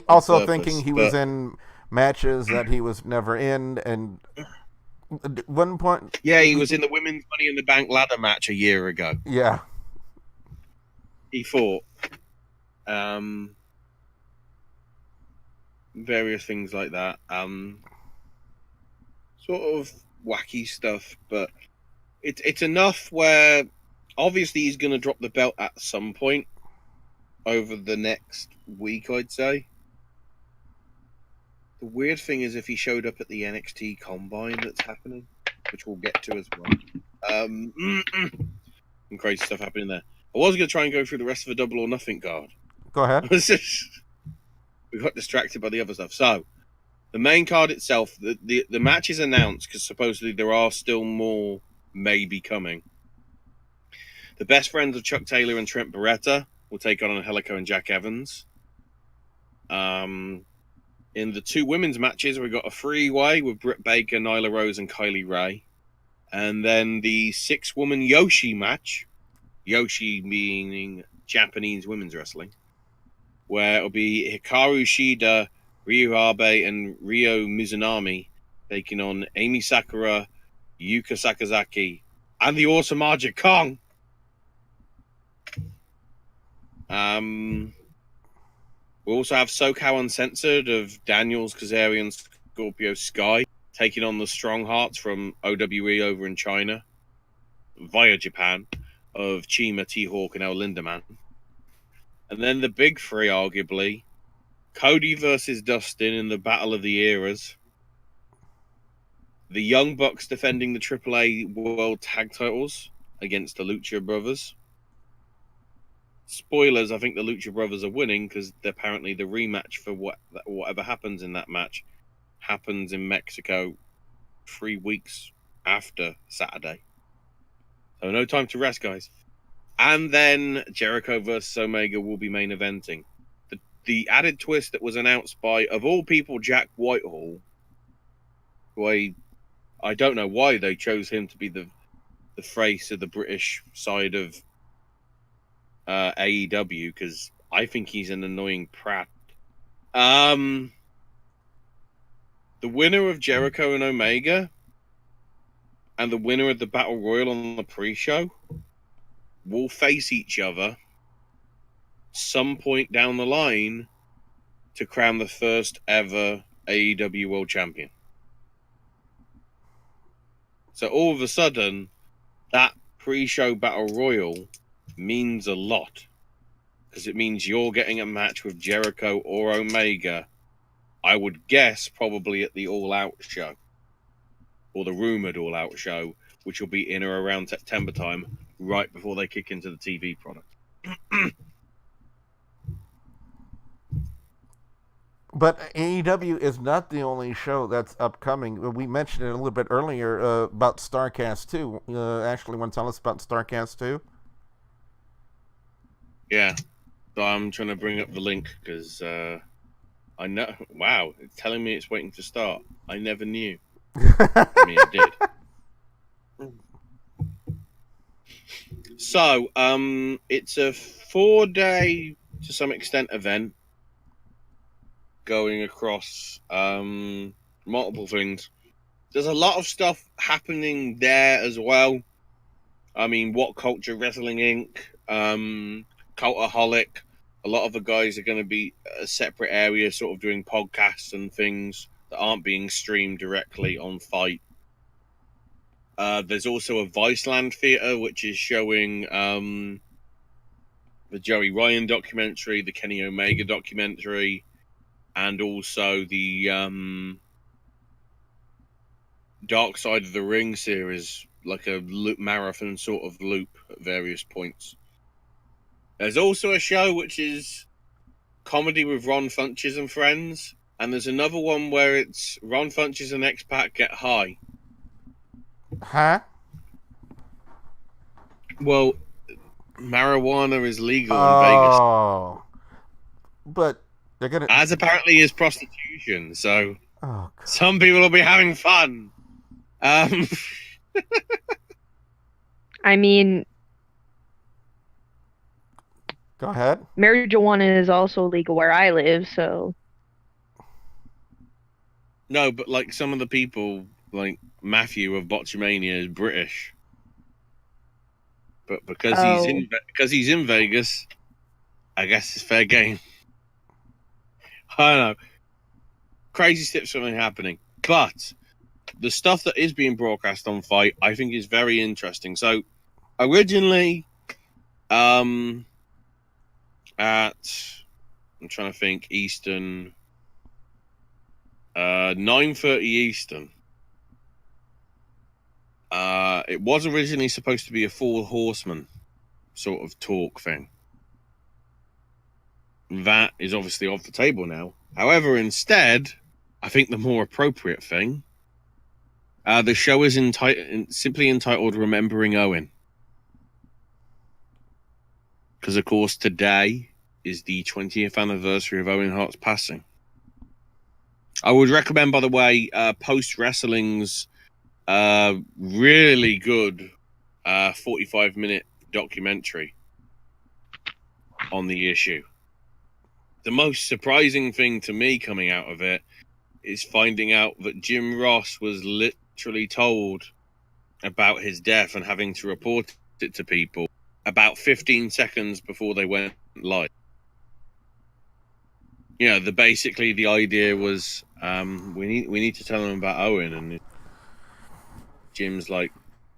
S2: Also thinking he was in matches that he was never in, and at one point...
S3: Yeah, he was in the Women's Money in the Bank ladder match a year ago.
S2: Yeah.
S3: He fought. Various things like that. Sort of wacky stuff, but it's enough where obviously he's going to drop the belt at some point over the next week, I'd say. The weird thing is if he showed up at the NXT Combine that's happening, which we'll get to as well. Some crazy stuff happening there. I was going to try and go through the rest of the Double or Nothing card.
S2: Go ahead.
S3: We got distracted by the other stuff. So, the main card itself, the match is announced because supposedly there are still more maybe coming. The best friends of Chuck Taylor and Trent Beretta will take on Angelico and Jack Evans. In the two women's matches, we got a three-way with Britt Baker, Nyla Rose, and Kylie Ray. And then the six-woman Yoshi match, Yoshi meaning Japanese women's wrestling, where it'll be Hikaru Shida, Ryu Abe, and Ryo Mizunami taking on Amy Sakura, Yuka Sakazaki, and the awesome Aja Kong. We also have SoCal Uncensored of Daniels, Kazarian, Scorpio Sky taking on the Strong Hearts from OWE over in China via Japan of Chima, T-Hawk, and El Lindaman. And then the big three, arguably, Cody versus Dustin in the Battle of the Eras. The Young Bucks defending the AAA World Tag Titles against the Lucha Brothers. Spoilers, I think the Lucha Brothers are winning because apparently the rematch for whatever happens in that match happens in Mexico 3 weeks after Saturday. So no time to rest, guys. And then Jericho versus Omega will be main eventing. The added twist that was announced by, of all people, Jack Whitehall, who I don't know why they chose him to be the face of the British side of AEW, because I think he's an annoying prat. The winner of Jericho and Omega and the winner of the Battle Royal on the pre-show will face each other some point down the line to crown the first ever AEW World Champion. So all of a sudden, that pre-show Battle Royal means a lot, because it means you're getting a match with Jericho or Omega, I would guess probably at the All Out show, or the rumored All Out show, which will be in or around September time, right before they kick into the TV product.
S2: But AEW is not the only show that's upcoming. We mentioned it a little bit earlier about StarCast 2. Ashley, want to tell us about StarCast 2?
S3: Yeah. So I'm trying to bring up the link because I know. Wow, it's telling me it's waiting to start. I never knew. I mean, I did. So, it's a 4-day, to some extent, event going across multiple things. There's a lot of stuff happening there as well. I mean, What Culture Wrestling Inc., Cultaholic. A lot of the guys are going to be a separate area, sort of doing podcasts and things that aren't being streamed directly on Fight. There's also a Viceland Theatre, which is showing the Joey Ryan documentary, the Kenny Omega documentary, and also the Dark Side of the Ring series, like a loop marathon sort of loop at various points. There's also a show which is comedy with Ron Funches and friends, and there's another one where it's Ron Funches and X-Pac get high.
S2: Huh?
S3: Well, marijuana is legal in Vegas,
S2: Oh. But they're gonna.
S3: as apparently is prostitution. So
S2: Oh, God.
S3: some people will be having fun.
S1: I mean,
S2: Go ahead.
S1: marijuana is also legal where I live, so
S3: No, but like some of the people, like Matthew of Botchamania, is British, but because he's in Vegas, I guess it's fair game. I don't know. Crazy stuff something happening, but the stuff that is being broadcast on Fight, I think, is very interesting. So originally, at I'm trying to think Eastern, 9:30 Eastern. It was originally supposed to be a Four Horsemen sort of talk thing. That is obviously off the table now. However, instead, I think the more appropriate thing, the show is simply entitled Remembering Owen. Because, of course, today is the 20th anniversary of Owen Hart's passing. I would recommend, by the way, Post Wrestling's really good 45-minute documentary on the issue. The most surprising thing to me coming out of it is finding out that Jim Ross was literally told about his death and having to report it to people about 15 seconds before they went live. You know, basically the idea was we need to tell them about Owen, and Jim's like,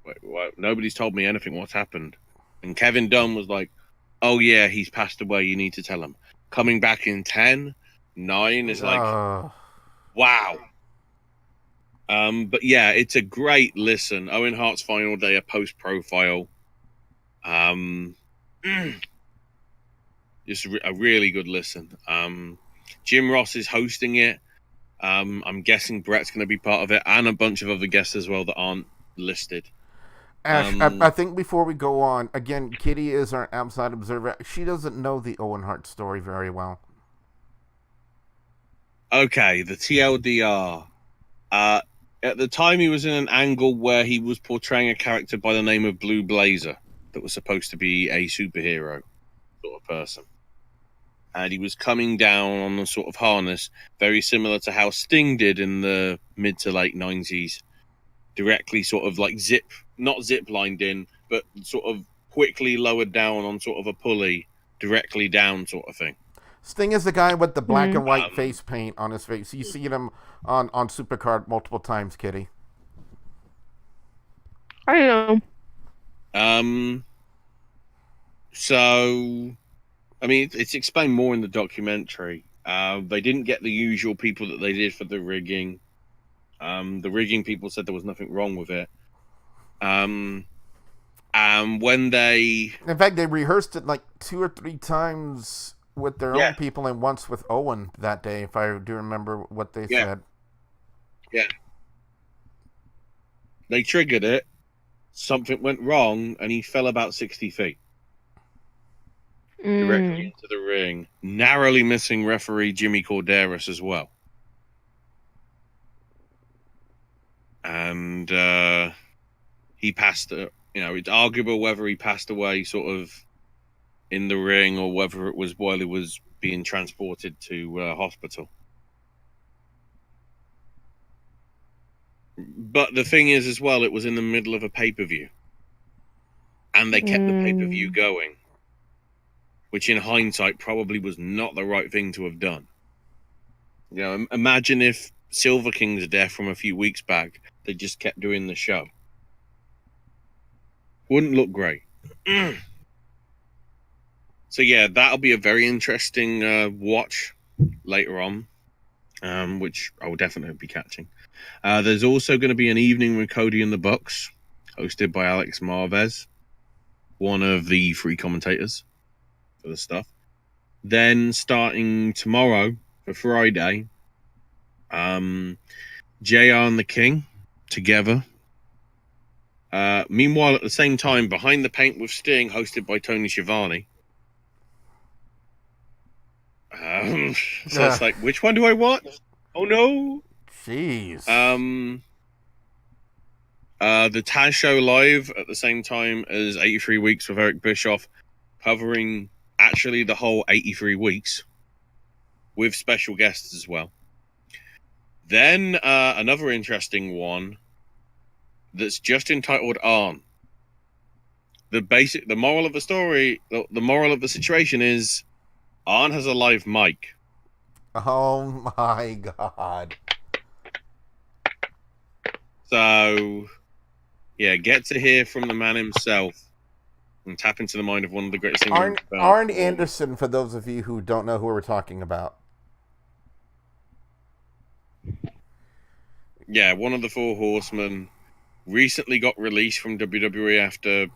S3: wait, nobody's told me anything. What's happened? And Kevin Dunn was like, oh yeah, he's passed away. You need to tell him. Coming back in 10, 9 is like, wow. But yeah, it's a great listen. Owen Hart's final day, a post profile. Just a really good listen. Jim Ross is hosting it. I'm guessing Brett's going to be part of it, and a bunch of other guests as well that aren't listed.
S2: Ash, I think before we go on, again, Kitty is our outside observer. She doesn't know the Owen Hart story very well.
S3: Okay, the TLDR. At the time, he was in an angle where he was portraying a character by the name of Blue Blazer that was supposed to be a superhero sort of person. And he was coming down on a sort of harness, very similar to how Sting did in the mid to late 90s. Directly sort of like not zip lined in, but sort of quickly lowered down on sort of a pulley, directly down sort of thing.
S2: Sting is the guy with the black and white face paint on his face. You see him on Supercard multiple times, Kitty.
S1: I don't know.
S3: So, I mean, it's explained more in the documentary. They didn't get the usual people that they did for the rigging. The rigging people said there was nothing wrong with it. And when they...
S2: In fact, they rehearsed it like 2 or 3 times with their own people and once with Owen that day, if I do remember what they said.
S3: Yeah. They triggered it. Something went wrong, and he fell about 60 feet. Directly into the ring. Narrowly missing referee Jimmy Corderas as well. And he passed, it's arguable whether he passed away sort of in the ring or whether it was while he was being transported to hospital. But the thing is as well, it was in the middle of a pay-per-view. And they kept the pay-per-view going. Which in hindsight probably was not the right thing to have done. You know, imagine if Silver King's death from a few weeks back, they just kept doing the show. Wouldn't look great. So yeah, that'll be a very interesting watch later on. which I will definitely be catching. There's also going to be an evening with Cody and the Bucks, hosted by Alex Marvez, one of the 3 commentators for the stuff. Then starting tomorrow for Friday, JR and the King together. Meanwhile, at the same time, Behind the Paint with Sting, hosted by Tony Schiavone. So it's like, which one do I watch? Oh no!
S2: Jeez.
S3: The Taz Show live at the same time as 83 Weeks with Eric Bischoff, covering actually the whole 83 weeks with special guests as well. Then another interesting one that's just entitled Arn. The moral of the story, the moral of the situation is Arn has a live mic.
S2: Oh my god.
S3: So, yeah, get to hear from the man himself and tap into the mind of one of the greatest singers.
S2: Arn Anderson, for those of you who don't know who we're talking about.
S3: Yeah, one of the 4 horsemen, recently got released from WWE after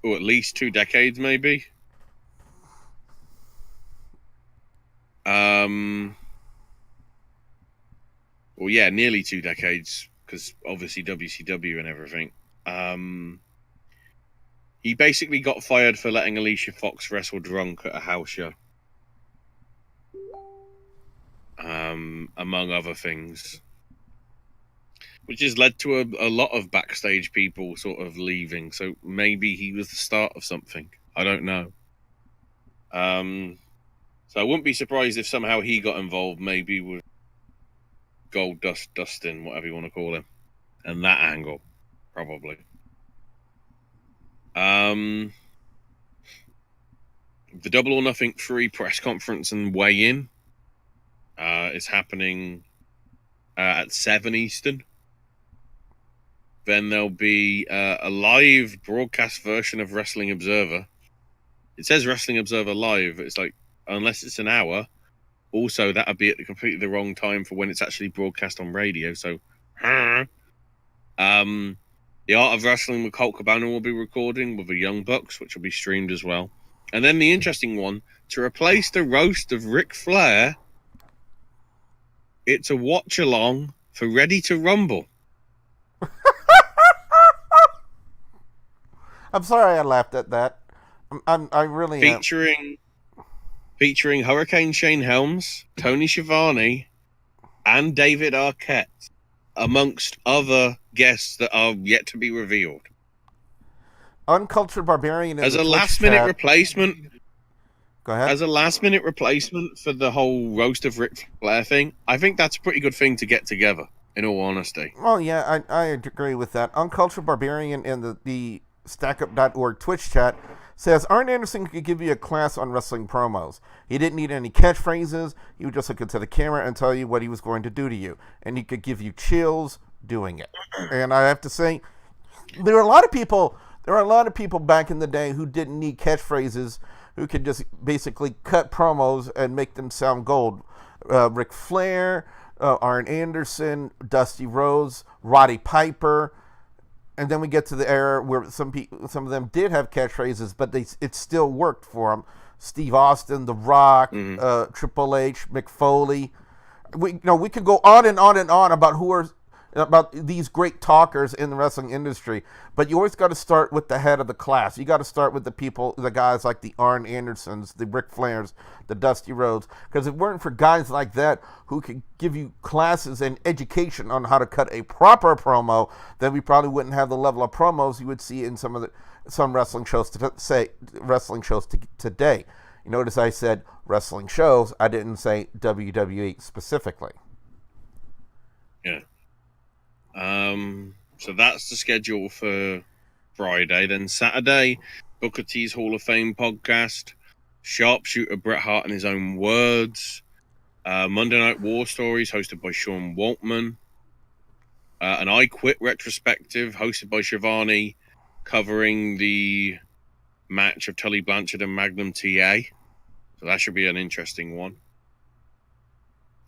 S3: at least 2 decades, maybe. Well, yeah, nearly 2 decades, because obviously WCW and everything. He basically got fired for letting Alicia Fox wrestle drunk at a house show. Among other things. Which has led to a lot of backstage people sort of leaving. So maybe he was the start of something. I don't know. So I wouldn't be surprised if somehow he got involved, maybe with Gold Dustin, whatever you want to call him. And that angle, probably. The Double or Nothing 3 press conference and weigh-in is happening at 7 Eastern. Then there'll be a live broadcast version of Wrestling Observer. It says Wrestling Observer Live. It's like, unless it's an hour. Also, that would be at completely the wrong time for when it's actually broadcast on radio. So, The Art of Wrestling with Colt Cabana will be recording with the Young Bucks, which will be streamed as well. And then the interesting one, to replace the roast of Ric Flair, it's a watch-along for Ready to Rumble.
S2: I'm sorry I laughed at that. I really
S3: featuring Hurricane Shane Helms, Tony Schiavone, and David Arquette, amongst other guests that are yet to be revealed.
S2: Uncultured Barbarian
S3: as a last-minute replacement.
S2: Go ahead.
S3: As a last-minute replacement for the whole roast of Ric Flair thing, I think that's a pretty good thing to get together. In all honesty.
S2: Oh yeah, I agree with that. Uncultured Barbarian in the StackUp.org Twitch chat says Arn Anderson could give you a class on wrestling promos. He didn't need any catchphrases. He would just look into the camera and tell you what he was going to do to you, and he could give you chills doing it. And I have to say, there are a lot of people back in the day who didn't need catchphrases, who could just basically cut promos and make them sound gold. Ric Flair, Arn Anderson, Dusty Rhodes, Roddy Piper. And then we get to the era where some of them did have catchphrases, but it still worked for them. Steve Austin, The Rock, Triple H, Mick Foley. We could go on and on and on about these great talkers in the wrestling industry, but you always got to start with the head of the class. You got to start with the guys like the Arn Andersons, the Ric Flairs, the Dusty Rhodes, because if it weren't for guys like that who could give you classes and education on how to cut a proper promo, then we probably wouldn't have the level of promos you would see in some wrestling shows today. You notice I said wrestling shows. I didn't say WWE specifically.
S3: Yeah. So that's the schedule for Friday. Then Saturday, Booker T's Hall of Fame podcast, Sharpshooter Bret Hart in his own words, Monday Night War Stories hosted by Sean Waltman, an I Quit retrospective hosted by Shivani, covering the match of Tully Blanchard and Magnum TA. So that should be an interesting one.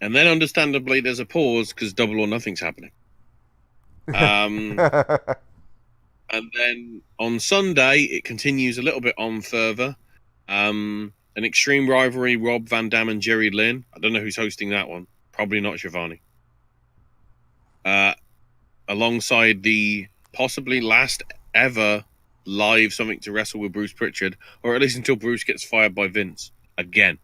S3: And then, understandably, there's a pause because Double or Nothing's happening. And then on Sunday, it continues a little bit on further. An Extreme Rivalry, Rob Van Dam and Jerry Lynn. I don't know who's hosting that one. Probably not Shivani. Alongside the possibly last ever live Something to Wrestle with Bruce Pritchard, or at least until Bruce gets fired by Vince again.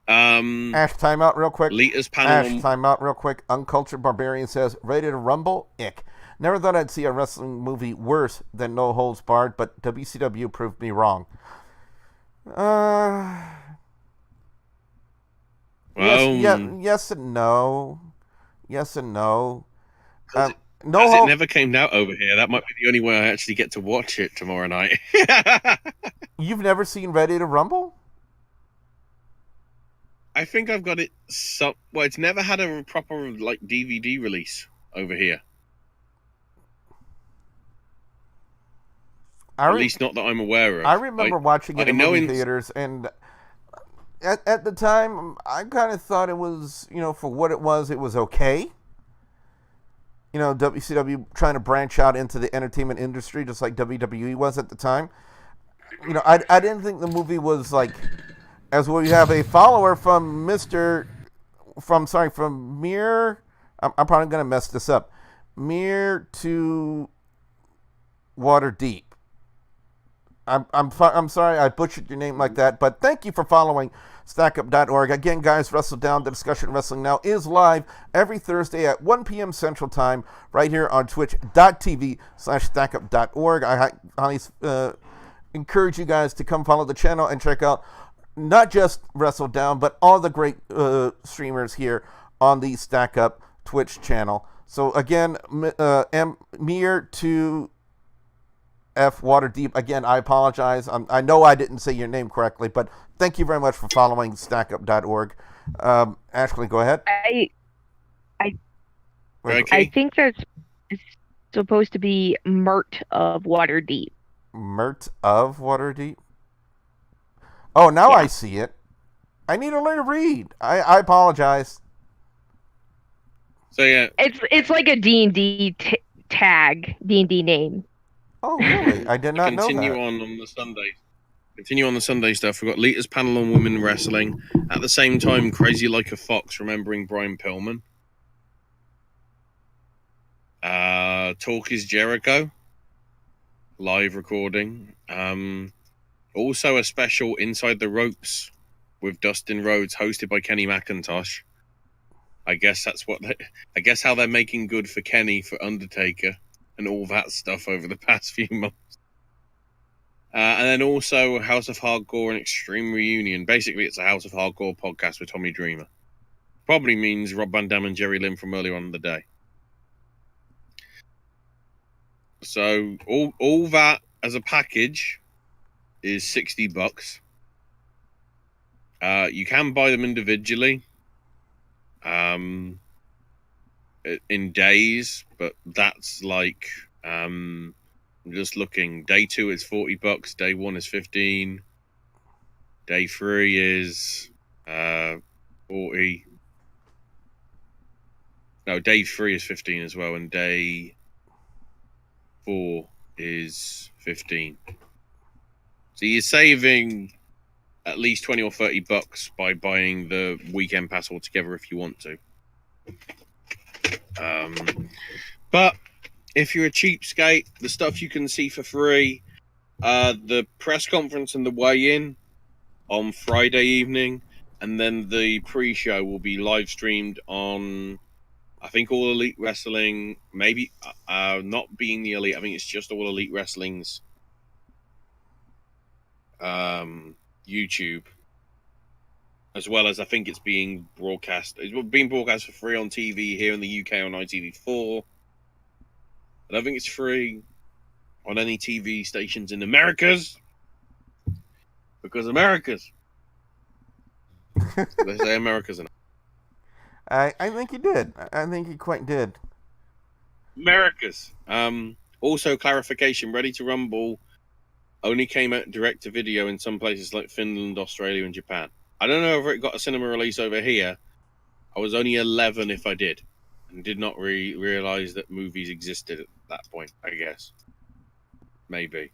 S2: Ash, time out real quick.
S3: Lita's panel.
S2: Ash, time out real quick. Uncultured Barbarian says, Ready to Rumble? Ick. Never thought I'd see a wrestling movie worse than No Holds Barred, but WCW proved me wrong. Yes and no. Yes and no.
S3: As it never came out over here, that might be the only way I actually get to watch it tomorrow night.
S2: You've never seen Ready to Rumble?
S3: I think I've got it. Well, it's never had a proper DVD release over here. At least not that I'm aware of.
S2: I remember watching it in movie theaters, and at the time, I kind of thought it was, for what it was okay. WCW trying to branch out into the entertainment industry, just like WWE was at the time. I didn't think the movie was as we have a follower from Mir. I'm probably going to mess this up. Mir to Waterdeep. I'm sorry I butchered your name like that, but thank you for following StackUp.org. Again, guys, WrestleDOWN, the discussion wrestling now, is live every Thursday at 1 p.m. Central Time right here on twitch.tv/StackUp.org. I highly encourage you guys to come follow the channel and check out not just WrestleDOWN, but all the great streamers here on the StackUp Twitch channel. So again, Mir to F Waterdeep. Again, I apologize. I know I didn't say your name correctly, but thank you very much for following StackUp.org. Ashley, go ahead.
S1: I think that's supposed to be Mert of Waterdeep.
S2: Mert of Waterdeep? Oh, now I see it. I need to learn to read. I apologize.
S3: So yeah,
S1: it's like a D&D tag, D&D name.
S2: Oh, really? I did not know that.
S3: Continue on the Sunday. Continue on the Sunday stuff. We've got Lita's panel on women wrestling. At the same time, Crazy Like a Fox, remembering Brian Pillman. Talk is Jericho. Live recording. Also a special Inside the Ropes with Dustin Rhodes, hosted by Kenny McIntosh. I guess how they're making good for Kenny for Undertaker and all that stuff over the past few months. And then also House of Hardcore and Extreme Reunion. Basically, it's a House of Hardcore podcast with Tommy Dreamer. Probably means Rob Van Dam and Jerry Lynn from earlier on in the day. So all that as a package is $60. You can buy them individually. In days, but that's I'm just looking. Day 2 is $40. Day 1 is $15. Day 3 is $40. No, day 3 is $15 as well, and day 4 is $15. So you're saving at least $20 or $30 by buying the weekend pass altogether if you want to. But if you're a cheapskate, the stuff you can see for free, the press conference and the weigh-in on Friday evening, and then the pre-show will be live streamed on, I think, All Elite Wrestling, maybe not being the Elite, I think it's just All Elite Wrestling's YouTube, as well as I think it's being broadcast. It's being broadcast for free on TV here in the UK on ITV4. I don't think it's free on any TV stations in Americas, because Americas. They say Americas.
S2: I think he did. I think he quite did.
S3: Americas. Also, clarification: Ready to Rumble only came out direct to video in some places like Finland, Australia, and Japan. I don't know if it got a cinema release over here. I was only 11 if I did, and did not realize that movies existed at that point. I guess, maybe.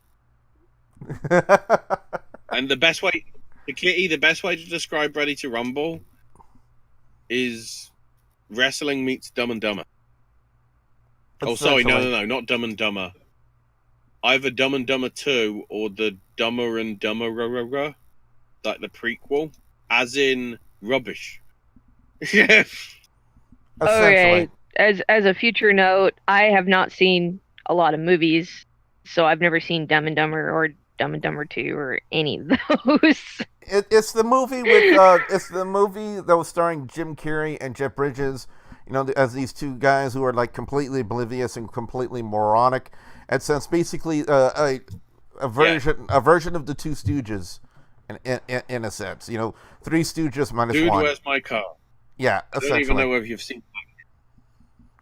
S3: And the best way to describe Ready to Rumble is wrestling meets Dumb and Dumber. Oh, sorry, no, not Dumb and Dumber. Either Dumb and Dumber 2 or the Dumber and Dumber, like the prequel, as in rubbish.
S1: Okay. As a future note, I have not seen a lot of movies, so I've never seen Dumb and Dumber or Dumb and Dumber 2 or any of those.
S2: It's the movie with it's the movie that was starring Jim Carrey and Jeff Bridges. You know, as these two guys who are like completely oblivious and completely moronic. And so it's basically a version of the Two Stooges, in a sense. You know, Three Stooges minus
S3: Dude,
S2: one.
S3: where's my car?
S2: Yeah,
S3: I don't even know whether you've seen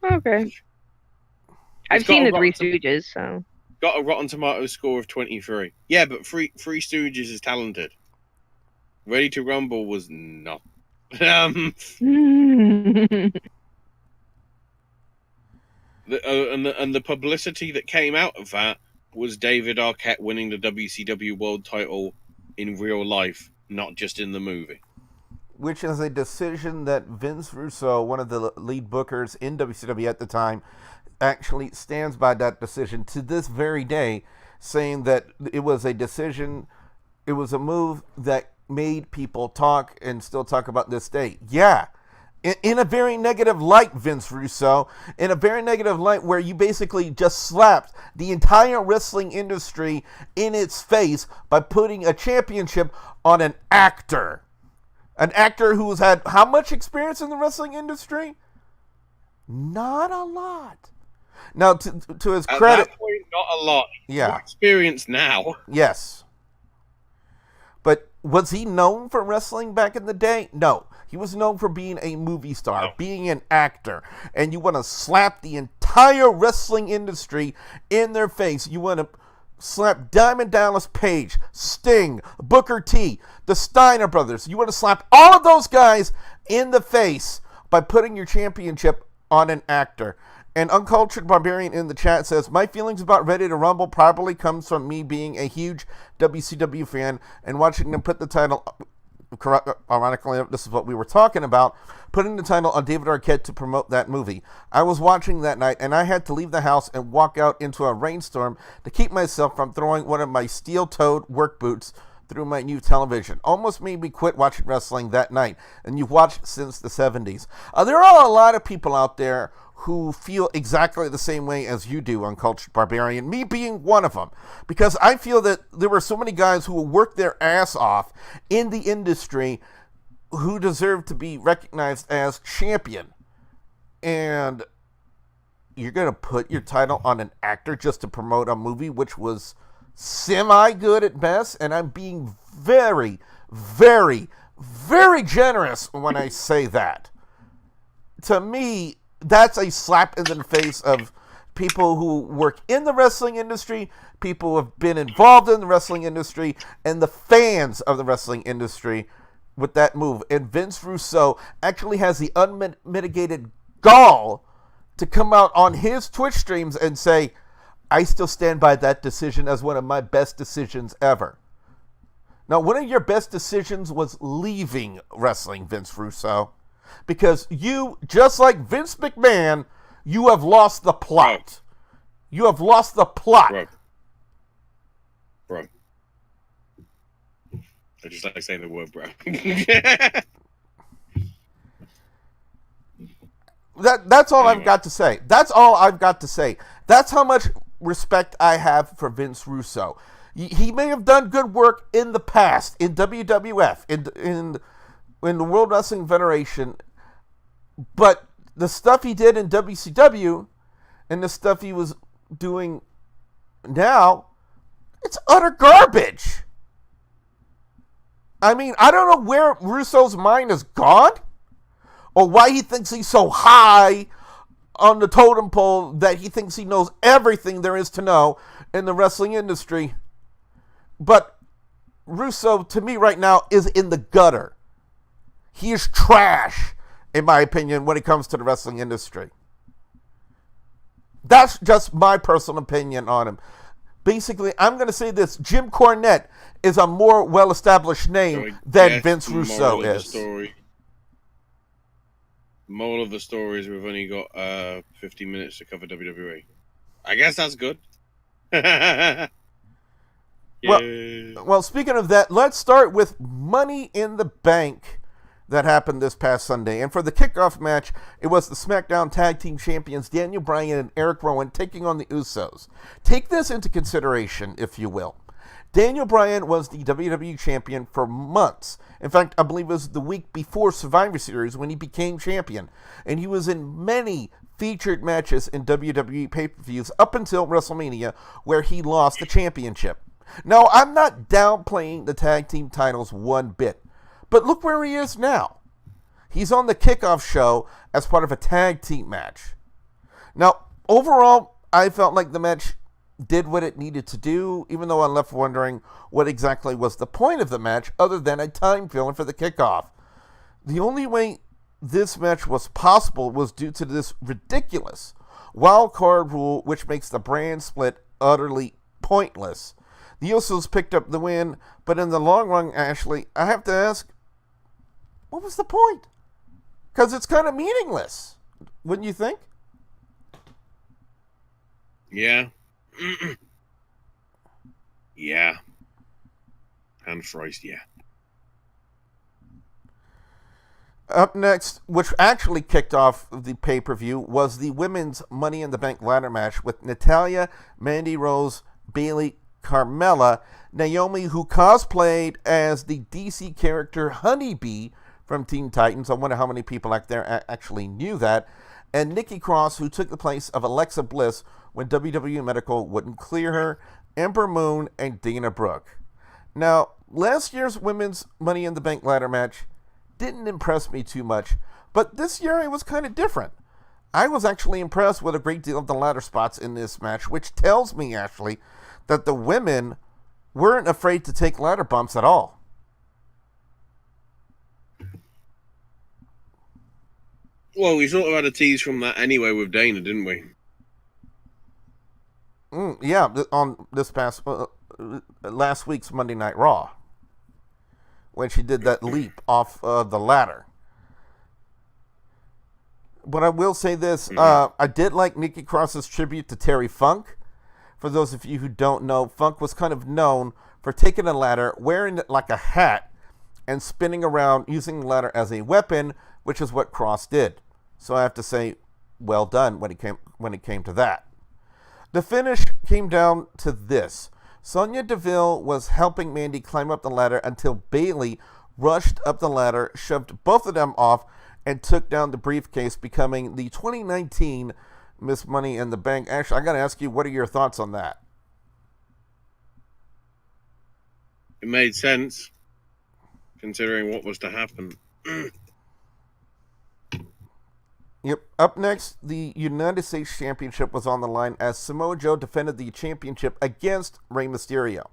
S1: that. Okay. I've seen the Three Stooges, so.
S3: Got a Rotten Tomatoes score of 23. Yeah, but Three Stooges is talented. Ready to Rumble was not. And the publicity that came out of that was David Arquette winning the WCW World Title in real life, not just in the movie.
S2: Which is a decision that Vince Russo, one of the lead bookers in WCW at the time, actually stands by that decision to this very day, saying that it was a decision, it was a move that made people talk and still talk about this day. Yeah. In a very negative light, Vince Russo, in a very negative light where you basically just slapped the entire wrestling industry in its face by putting a championship on an actor. An actor who's had how much experience in the wrestling industry? Not a lot. Now, to his credit...
S3: At that point, not a lot.
S2: Yeah.
S3: More experience now.
S2: Yes. But was he known for wrestling back in the day? No. He was known for being a movie star, being an actor. And you want to slap the entire wrestling industry in their face. You want to slap Diamond Dallas Page, Sting, Booker T, the Steiner brothers. You want to slap all of those guys in the face by putting your championship on an actor. And Uncultured Barbarian in the chat says, my feelings about Ready to Rumble probably comes from me being a huge WCW fan and watching them put the title... Ironically, this is what we were talking about, putting the title on David Arquette to promote that movie. I was watching that night, and I had to leave the house and walk out into a rainstorm to keep myself from throwing one of my steel-toed work boots through my new television. Almost made me quit watching wrestling that night, and you've watched since the 70s. There are a lot of people out there who feel exactly the same way as you do, Uncultured Barbarian, me being one of them. Because I feel that there were so many guys who worked their ass off in the industry who deserve to be recognized as champion. And you're going to put your title on an actor just to promote a movie which was semi-good at best? And I'm being very, very, very generous when I say that. To me, that's a slap in the face of people who work in the wrestling industry, people who have been involved in the wrestling industry, and the fans of the wrestling industry with that move. And Vince Russo actually has the unmitigated gall to come out on his Twitch streams and say, I still stand by that decision as one of my best decisions ever. Now, one of your best decisions was leaving wrestling, Vince Russo. Because you, just like Vince McMahon, you have lost the plot. You have lost the plot.
S3: Bro. I just like saying the word bro.
S2: That's all I've got to say. That's all I've got to say. That's how much respect I have for Vince Russo. He may have done good work in the past, in WWF, in the World Wrestling Federation, but the stuff he did in WCW and the stuff he was doing now, it's utter garbage. I mean, I don't know where Russo's mind has gone or why he thinks he's so high on the totem pole that he thinks he knows everything there is to know in the wrestling industry. But Russo, to me right now, is in the gutter. He is trash. in my opinion, when it comes to the wrestling industry. That's just my personal opinion on him. Basically, I'm going to say this. Jim Cornette is a more well-established name than Vince Russo is.
S3: Moral of the story is we've only got 50 minutes to cover WWE. I guess that's good.
S2: Well, speaking of that, let's start with Money in the Bank that happened this past Sunday. And for the kickoff match, it was the SmackDown Tag Team Champions Daniel Bryan and Eric Rowan taking on the Usos. Take this into consideration, if you will. Daniel Bryan was the WWE Champion for months. In fact, I believe it was the week before Survivor Series when he became champion. And he was in many featured matches in WWE pay-per-views up until WrestleMania, where he lost the championship. Now, I'm not downplaying the tag team titles one bit, but look where he is now. He's on the kickoff show as part of a tag team match. Now, overall, I felt like the match did what it needed to do, even though I'm left wondering what exactly was the point of the match other than a time filler for the kickoff. The only way this match was possible was due to this ridiculous wild card rule, which makes the brand split utterly pointless. The Usos picked up the win, but in the long run, Ashley, I have to ask, what was the point? Because it's kind of meaningless, wouldn't you think?
S3: Yeah. Yeah. And Christ, yeah.
S2: Up next, which actually kicked off the pay-per-view, was the women's Money in the Bank ladder match with Natalya, Mandy Rose, Bayley, Carmella, Naomi, who cosplayed as the DC character Honeybee from Teen Titans. I wonder how many people out there actually knew that. And Nikki Cross, who took the place of Alexa Bliss when WWE Medical wouldn't clear her, Ember Moon, and Dana Brooke. Now, last year's women's Money in the Bank ladder match didn't impress me too much, but this year it was kind of different. I was actually impressed with a great deal of the ladder spots in this match, which tells me, Ashley, that the women weren't afraid to take ladder bumps at all.
S3: Well, we sort of had a tease from that anyway with Dana, didn't we?
S2: Yeah, on this past last week's Monday Night Raw, when she did that leap off the ladder. But I will say this, I did like Nikki Cross's tribute to Terry Funk. For those of you who don't know, Funk was kind of known for taking a ladder, wearing it like a hat, and spinning around using the ladder as a weapon, which is what Cross did. So I have to say, well done when it came to that. The finish came down to this. Sonya Deville was helping Mandy climb up the ladder until Bayley rushed up the ladder, shoved both of them off, and took down the briefcase, becoming the 2019 Miss Money in the Bank. Actually, I got to ask you, what are your thoughts on that?
S3: It made sense, considering what was to happen.
S2: Yep. Up next, the United States Championship was on the line as Samoa Joe defended the championship against Rey Mysterio.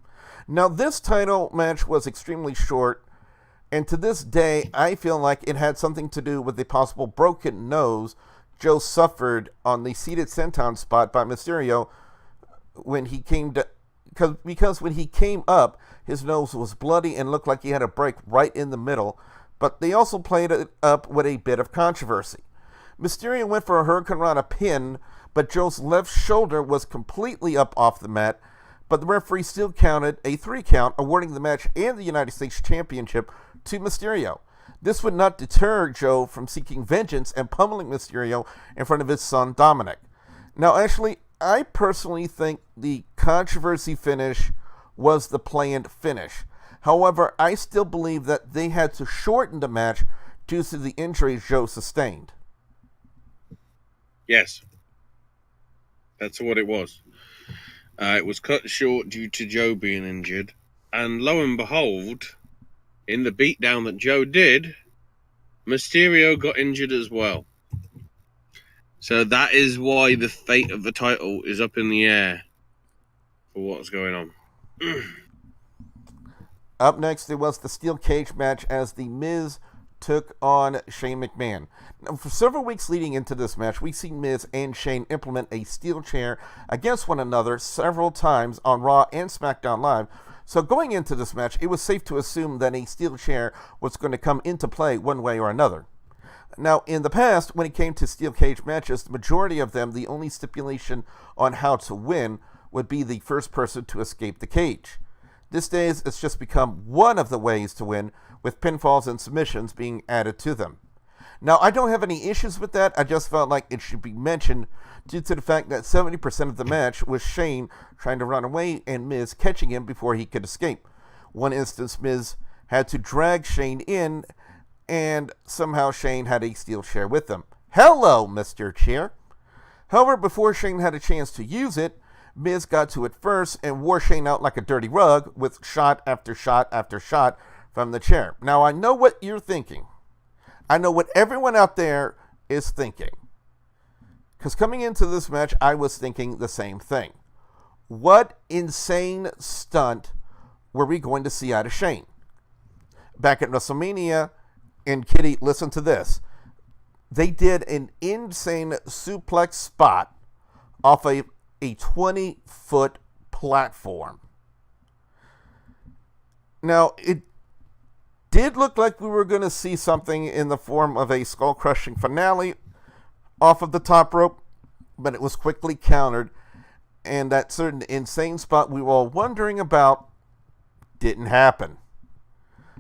S2: Now, this title match was extremely short, and to this day, I feel like it had something to do with the possible broken nose Joe suffered on the seated senton spot by Mysterio when he came to, because when he came up, his nose was bloody and looked like he had a break right in the middle, but they also played it up with a bit of controversy. Mysterio went for a Hurricanrana pin, but Joe's left shoulder was completely up off the mat, but the referee still counted a 3 count, awarding the match and the United States Championship to Mysterio. This would not deter Joe from seeking vengeance and pummeling Mysterio in front of his son Dominic. Now, actually, I personally think the controversy finish was the planned finish. However, I still believe that they had to shorten the match due to the injuries Joe sustained.
S3: Yes. That's what it was. It was cut short due to Joe being injured. And lo and behold, in the beatdown that Joe did, Mysterio got injured as well. So that is why the fate of the title is up in the air for what's going on.
S2: Up next, there was the steel cage match as The Miz, took on Shane McMahon. Now, for several weeks leading into this match, we've seen Miz and Shane implement a steel chair against one another several times on Raw and SmackDown Live. So going into this match, it was safe to assume that a steel chair was going to come into play one way or another. Now, in the past, when it came to steel cage matches, the majority of them, the only stipulation on how to win would be the first person to escape the cage. These days, it's just become one of the ways to win, with pinfalls and submissions being added to them. Now, I don't have any issues with that. I just felt like it should be mentioned due to the fact that 70% of the match was Shane trying to run away and Miz catching him before he could escape. One instance, Miz had to drag Shane in, and somehow Shane had a steel chair with him. Hello, Mr. Chair. However, before Shane had a chance to use it, Miz got to it first and wore Shane out like a dirty rug with shot after shot after shot from the chair. Now, I know what you're thinking. I know what everyone out there is thinking. Because coming into this match, I was thinking the same thing. What insane stunt were we going to see out of Shane? Back at WrestleMania, and Kitty, listen to this. They did an insane suplex spot off a 20-foot platform. Now, it did look like we were going to see something in the form of a skull-crushing finale off of the top rope, but it was quickly countered, and that certain insane spot we were all wondering about didn't happen.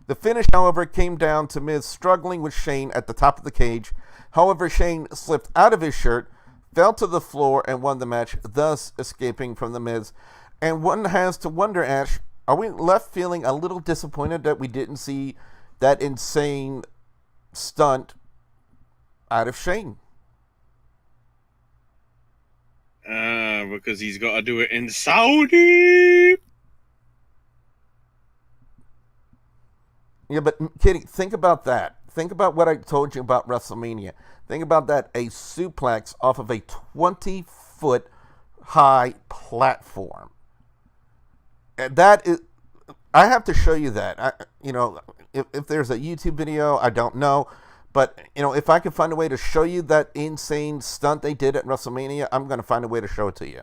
S2: The finish, however, came down to Miz struggling with Shane at the top of the cage. However, Shane slipped out of his shirt, fell to the floor, and won the match, thus escaping from the Miz. And one has to wonder, Ash, are we left feeling a little disappointed that we didn't see that insane stunt out of Shane?
S3: Because he's got to do it in Saudi.
S2: Yeah, but Kitty, think about that. Think about what I told you about WrestleMania. Think about that, a suplex off of a 20-foot high platform. And that is, I have to show you that. If there's a YouTube video, I don't know. But, if I can find a way to show you that insane stunt they did at WrestleMania, I'm going to find a way to show it to you.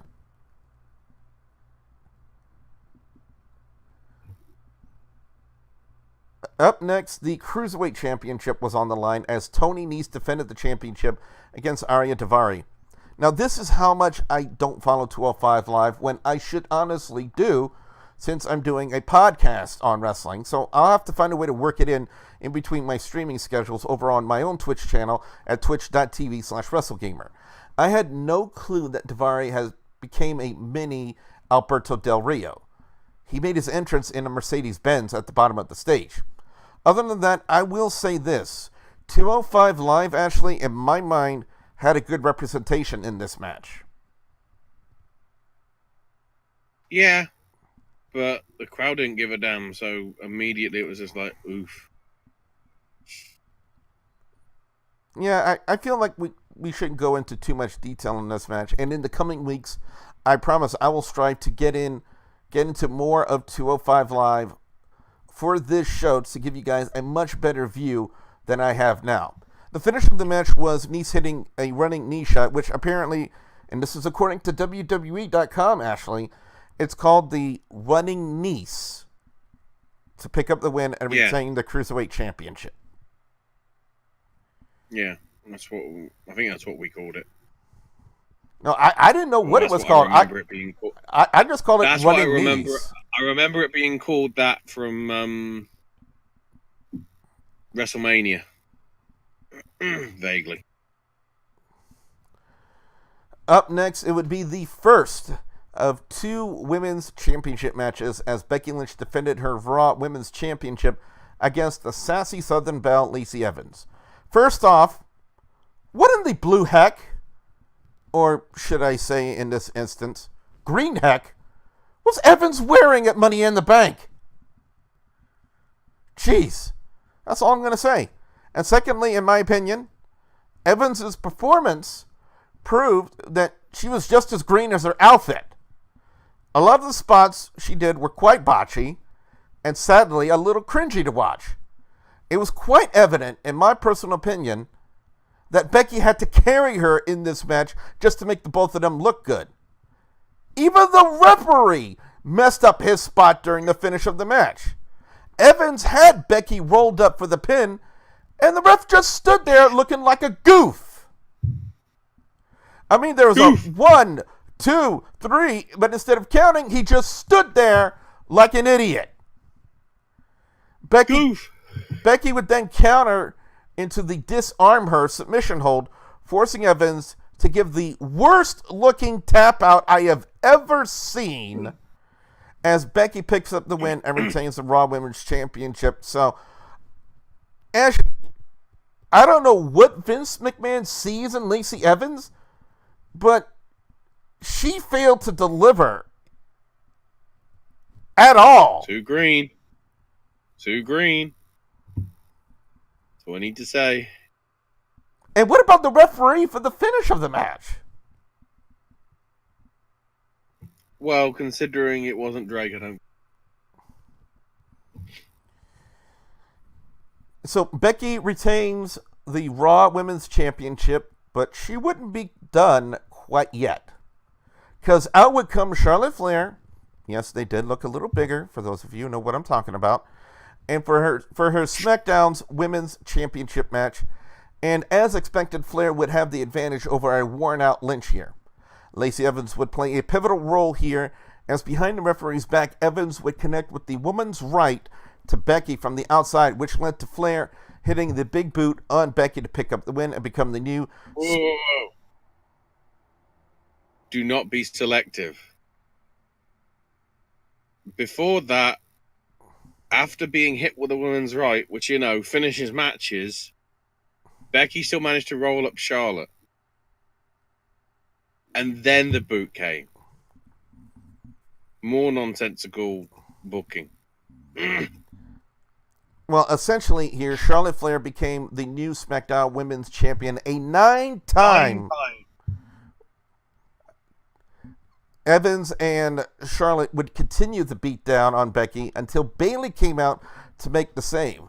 S2: Up next, the Cruiserweight Championship was on the line as Tony Nese defended the championship against Arya Daivari. Now, this is how much I don't follow 205 Live when I should honestly do, since I'm doing a podcast on wrestling. So I'll have to find a way to work it in between my streaming schedules over on my own Twitch channel at twitch.tv/WrestleGamer. I had no clue that Daivari became a mini Alberto Del Rio. He made his entrance in a Mercedes-Benz at the bottom of the stage. Other than that, I will say this. 205 Live, Ashley, in my mind, had a good representation in this match.
S3: Yeah, but the crowd didn't give a damn, so immediately it was just like, oof.
S2: Yeah, I feel like we shouldn't go into too much detail in this match. And in the coming weeks, I promise I will strive to get into more of 205 Live for this show to give you guys a much better view than I have now. The finish of the match was Nese hitting a running knee shot, which apparently, and this is according to WWE.com, Ashley, it's called the Running Nese, to pick up the win and retain the Cruiserweight Championship.
S3: Yeah, I think that's what we called it.
S2: No, I didn't know what it was called.
S3: I remember it being called.
S2: I just called it
S3: That's
S2: Running
S3: what I remember.
S2: Nese.
S3: I remember it being called that from WrestleMania. Vaguely.
S2: Up next, it would be the first of two women's championship matches as Becky Lynch defended her Raw Women's Championship against the sassy Southern Belle, Lacey Evans. First off, what in the blue heck, or should I say in this instance, green heck, was Evans wearing at Money in the Bank? Jeez, that's all I'm going to say. And secondly, in my opinion, Evans' performance proved that she was just as green as her outfit. A lot of the spots she did were quite botchy, and sadly, a little cringy to watch. it was quite evident, in my personal opinion, that Becky had to carry her in this match just to make the both of them look good. Even the referee messed up his spot during the finish of the match. Evans had Becky rolled up for the pin, and the ref just stood there looking like a goof. I mean, there was a 1, 2, 3, but instead of counting, he just stood there like an idiot. Becky would then counter into the disarm her submission hold, forcing Evans to give the worst looking tap out I have ever seen, as Becky picks up the win and retains the Raw Women's Championship. So, Ash, I don't know what Vince McMahon sees in Lacey Evans, but she failed to deliver at all.
S3: Too green. That's all I need to say.
S2: And what about the referee for the finish of the match?
S3: Well, considering it wasn't Drake, I don't.
S2: So Becky retains the Raw Women's Championship, but she wouldn't be done quite yet. Because out would come Charlotte Flair. Yes, they did look a little bigger, for those of you who know what I'm talking about. And for her SmackDown's Women's Championship match. And as expected, Flair would have the advantage over a worn-out Lynch here. Lacey Evans would play a pivotal role here, as behind the referee's back, Evans would connect with the woman's right to Becky from the outside, which led to Flair hitting the big boot on Becky to pick up the win and become the new...
S3: Whoa. Do not be selective. Before that, after being hit with a woman's right, which, finishes matches, Becky still managed to roll up Charlotte. And then the boot came. More nonsensical booking.
S2: Well, essentially here, Charlotte Flair became the new SmackDown Women's Champion, a 9-time. Evans and Charlotte would continue the beatdown on Becky until Bayley came out to make the save.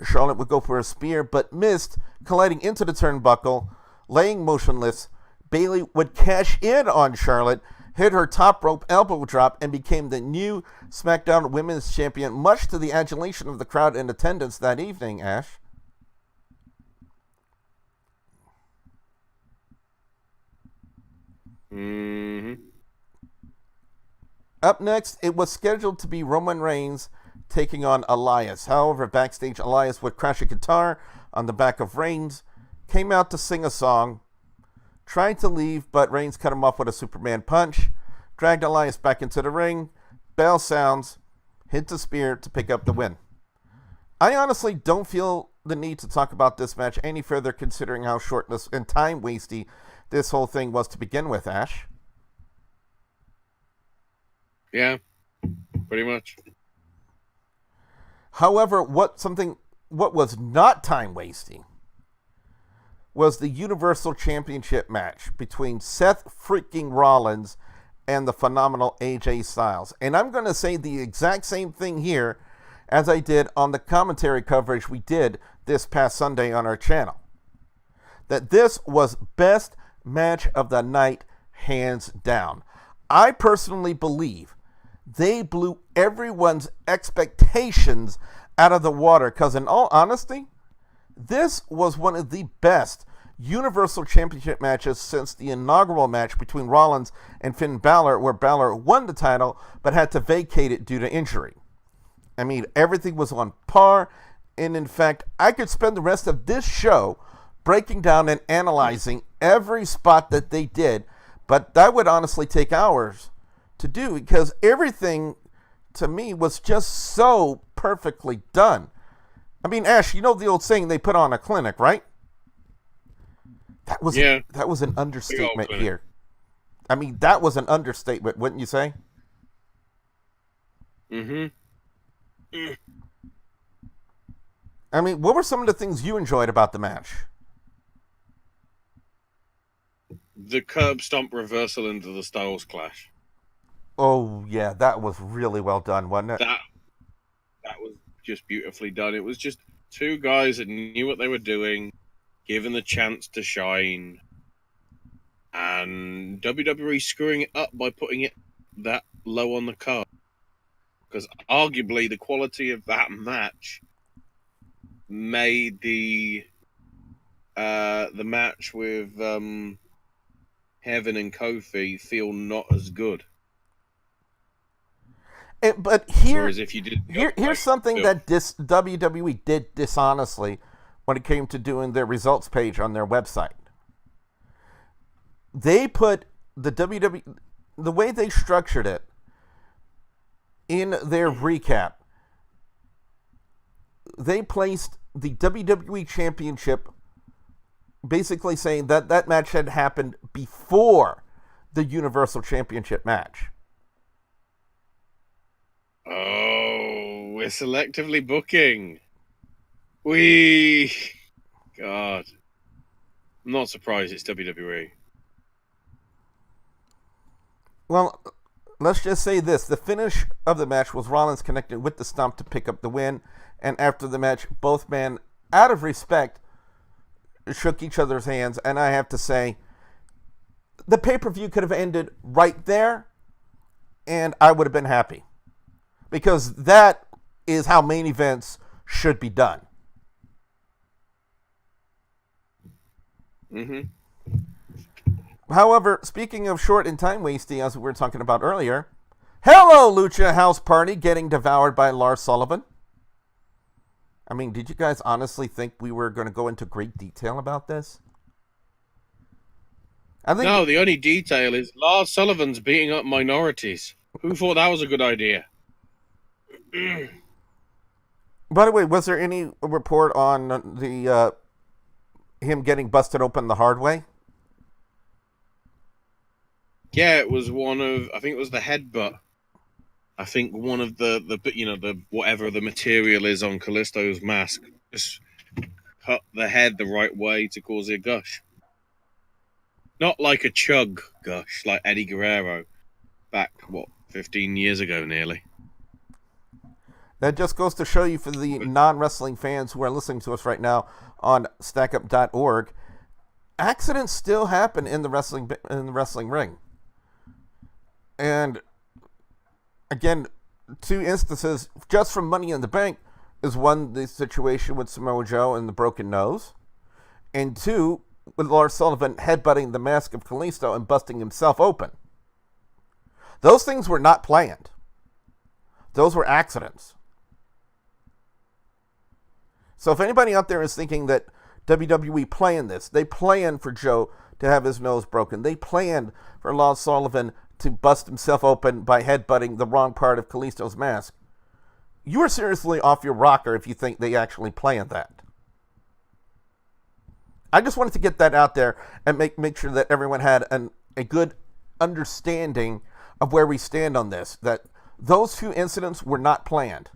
S2: Charlotte would go for a spear, but missed, colliding into the turnbuckle, laying motionless. Bayley would cash in on Charlotte, hit her top rope elbow drop, and became the new SmackDown Women's Champion, much to the adulation of the crowd in attendance that evening, Ash.
S3: Mm-hmm.
S2: Up next, it was scheduled to be Roman Reigns taking on Elias. However, backstage, Elias would crash a guitar on the back of Reigns, came out to sing a song, tried to leave, but Reigns cut him off with a Superman punch, dragged Elias back into the ring, bell sounds, hit the spear to pick up the win. I honestly don't feel the need to talk about this match any further, considering how shortless and time-wasty this whole thing was to begin with, Ash.
S3: Yeah, pretty much.
S2: However, what was not time-wasting was the Universal Championship match between Seth freaking Rollins and the phenomenal AJ Styles. And I'm going to say the exact same thing here as I did on the commentary coverage we did this past Sunday on our channel. That this was best match of the night, hands down. I personally believe they blew everyone's expectations out of the water, because in all honesty, this was one of the best Universal Championship matches since the inaugural match between Rollins and Finn Balor, where Balor won the title but had to vacate it due to injury. I mean, everything was on par, and in fact, I could spend the rest of this show breaking down and analyzing every spot that they did, but that would honestly take hours to do, because everything to me was just so perfectly done. I mean, Ash, you know the old saying, they put on a clinic, right? That was an understatement here. I mean, that was an understatement, wouldn't you say?
S3: Mm-hmm.
S2: I mean, what were some of the things you enjoyed about the match?
S3: The curb stomp reversal into the Styles Clash.
S2: Oh, yeah, that was really well done, wasn't it?
S3: That was just beautifully done. It was just Two guys that knew what they were doing, given the chance to shine, and WWE screwing it up by putting it that low on the card. Because arguably the quality of that match made the match with Heaven and Kofi feel not as good.
S2: But
S3: whereas if you did
S2: here's something that WWE did dishonestly when it came to doing their results page on their website. They put the WWE, the way they structured it in their recap, they placed the WWE Championship basically saying that that match had happened before the Universal Championship match.
S3: Oh, we're selectively booking. God. I'm not surprised it's WWE.
S2: Well, let's just say this. The finish of the match was Rollins connecting with the stomp to pick up the win. And after the match, both men, out of respect, shook each other's hands. And I have to say, the pay-per-view could have ended right there, and I would have been happy. Because that is how main events should be done.
S3: Mm-hmm.
S2: However, speaking of short and time wasting, as we were talking about earlier, hello, Lucha House Party getting devoured by Lars Sullivan. I mean, did you guys honestly think we were going to go into great detail about this?
S3: No, the only detail is Lars Sullivan's beating up minorities. Who thought that was a good idea?
S2: By the way, was there any report on the him getting busted open the hard way?
S3: Yeah, it was I think it was the headbutt. I think one of the whatever the material is on Kalisto's mask just cut the head the right way to cause a gush. Not like a chug gush like Eddie Guerrero back, 15 years ago nearly.
S2: That just goes to show you, for the non-wrestling fans who are listening to us right now on StackUp.org, accidents still happen in the wrestling ring. And again, two instances just from Money in the Bank is one, the situation with Samoa Joe and the broken nose, and two, with Lars Sullivan headbutting the mask of Kalisto and busting himself open. Those things were not planned. Those were accidents. So if anybody out there is thinking that WWE planned this, they planned for Joe to have his nose broken. They planned for Lars Sullivan to bust himself open by headbutting the wrong part of Kalisto's mask. You are seriously off your rocker if you think they actually planned that. I just wanted to get that out there and make sure that everyone had a good understanding of where we stand on this, that those two incidents were not planned.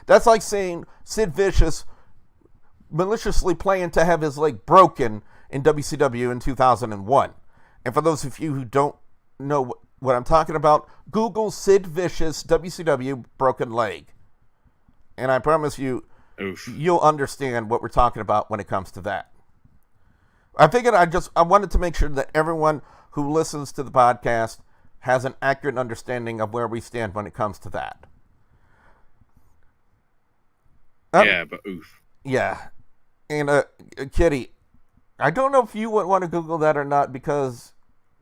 S2: That's like saying Sid Vicious maliciously planned to have his leg broken in WCW in 2001. And for those of you who don't know what I'm talking about, Google Sid Vicious WCW broken leg. And I promise you, you'll understand what we're talking about when it comes to that. I figured I wanted to make sure that everyone who listens to the podcast has an accurate understanding of where we stand when it comes to that.
S3: Yeah, but oof.
S2: Yeah. And Kitty, I don't know if you would want to Google that or not, because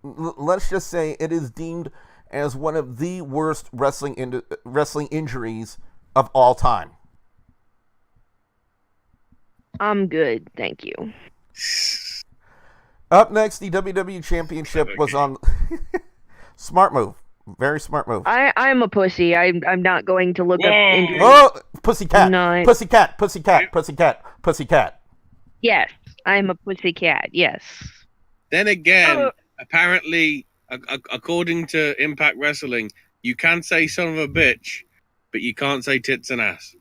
S2: let's just say it is deemed as one of the worst wrestling injuries of all time.
S1: I'm good, thank you.
S2: Up next, the WWE Championship was on. Smart move. Very smart move.
S1: I'm a pussy. I'm not going to look up injuries.
S2: Oh, pussycat.
S1: No.
S2: Pussycat.
S1: Yes, I'm a pussycat. Yes.
S3: Then again, apparently, according to Impact Wrestling, you can say son of a bitch, but you can't say tits and ass.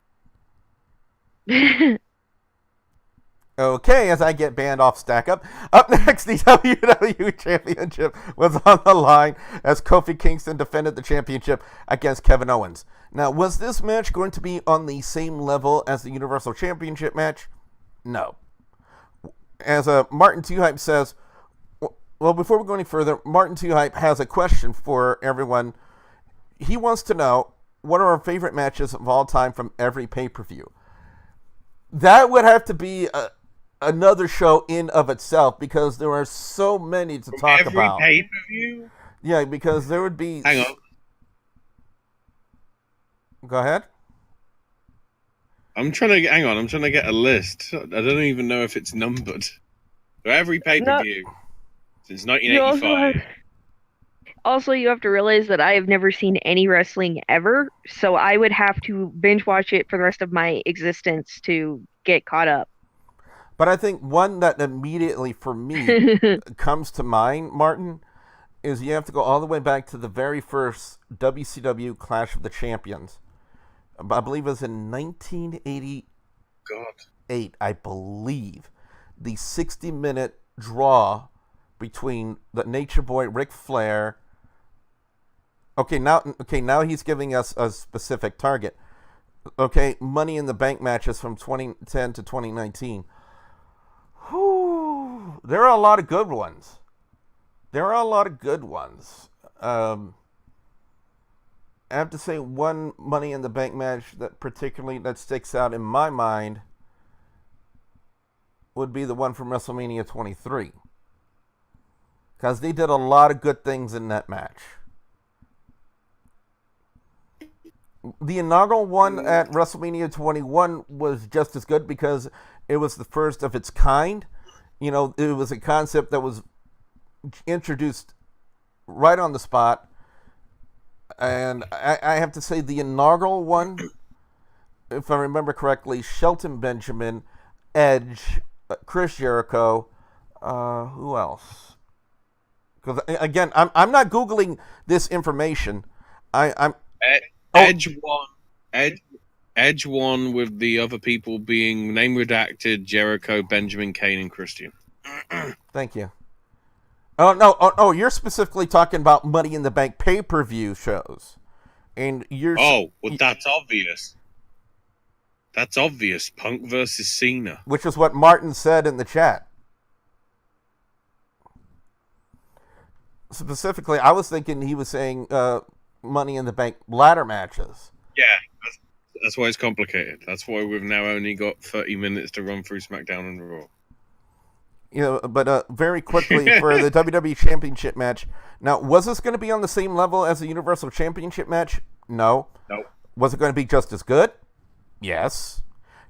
S2: Okay, as I get banned off Stack Up. Up next, the WWE Championship was on the line as Kofi Kingston defended the championship against Kevin Owens. Now, was this match going to be on the same level as the Universal Championship match? No. As Martin Two Hype says, well, before we go any further, Martin Two Hype has a question for everyone. He wants to know, what are our favorite matches of all time from every pay-per-view? That would have to be another show in of itself, because there are so many to talk about.
S3: Every pay-per-view?
S2: Yeah, because there would be...
S3: Hang on.
S2: Go ahead.
S3: I'm trying to get a list. I don't even know if it's numbered. So every pay-per-view since 1985.
S1: Also, you have to realize that I have never seen any wrestling ever, so I would have to binge watch it for the rest of my existence to get caught up.
S2: But I think one that immediately, for me, comes to mind, Martin, is you have to go all the way back to the very first WCW Clash of the Champions. I believe it was in 1988, I believe. The 60-minute draw between the Nature Boy, Ric Flair. Okay, now he's giving us a specific target. Okay, Money in the Bank matches from 2010 to 2019. Whew, there are a lot of good ones. I have to say one Money in the Bank match that sticks out in my mind would be the one from WrestleMania 23. Because they did a lot of good things in that match. The inaugural one at WrestleMania 21 was just as good because it was the first of its kind. You know, it was a concept that was introduced right on the spot. And I have to say the inaugural one, if I remember correctly, Shelton Benjamin, Edge, Chris Jericho, who else? Because again, I'm not Googling this information.
S3: Edge won with the other people being name redacted: Jericho, Benjamin, Kane, and Christian.
S2: Thank you. Oh no! Oh, you're specifically talking about Money in the Bank pay-per-view shows, and you're.
S3: Oh, well, that's obvious. That's obvious. Punk versus Cena,
S2: which is what Martin said in the chat. Specifically, I was thinking he was saying Money in the Bank ladder matches.
S3: Yeah, that's why it's complicated. That's why we've now only got 30 minutes to run through SmackDown and Raw.
S2: You know, but very quickly for the WWE Championship match. Now, was this going to be on the same level as the Universal Championship match? No. Was it going to be just as good? Yes.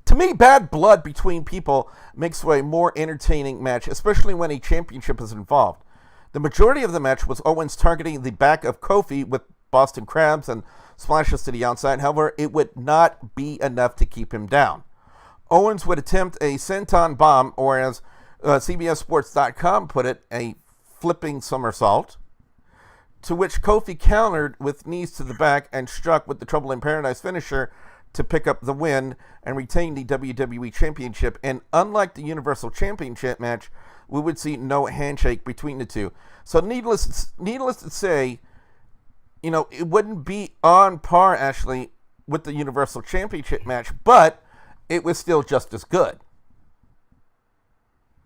S2: To me, bad blood between people makes for a more entertaining match, especially when a championship is involved. The majority of the match was Owens targeting the back of Kofi with Boston Crabs and splashes to the outside. However, it would not be enough to keep him down. Owens would attempt a senton bomb, or as CBSSports.com put it, a flipping somersault, to which Kofi countered with knees to the back and struck with the Trouble in Paradise finisher to pick up the win and retain the WWE Championship. And unlike the Universal Championship match, we would see no handshake between the two. So needless to say, you know, it wouldn't be on par, actually, with the Universal Championship match, but it was still just as good.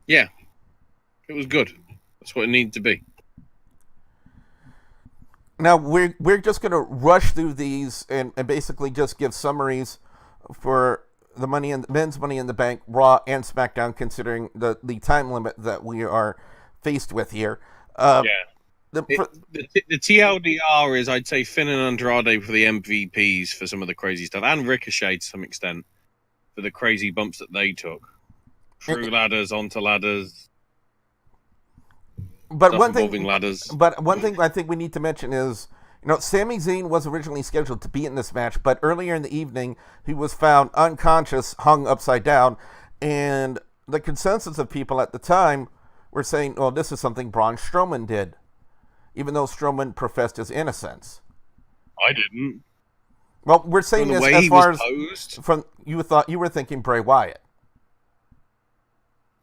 S3: Yeah, it was good. That's what it needed to be.
S2: Now, we're just going to rush through these and basically just give summaries for the men's Money in the Bank, Raw, and SmackDown, considering the time limit that we are faced with here.
S3: The TLDR is, I'd say, Finn and Andrade for the MVPs for some of the crazy stuff, and Ricochet to some extent for the crazy bumps that they took. Through ladders, onto ladders.
S2: But one thing I think we need to mention is, you know, Sami Zayn was originally scheduled to be in this match, but earlier in the evening, he was found unconscious, hung upside down, and the consensus of people at the time were saying, well, this is something Braun Strowman did, even though Strowman professed his innocence.
S3: I didn't.
S2: Well, we're saying this as far as posed. From you were thinking Bray Wyatt.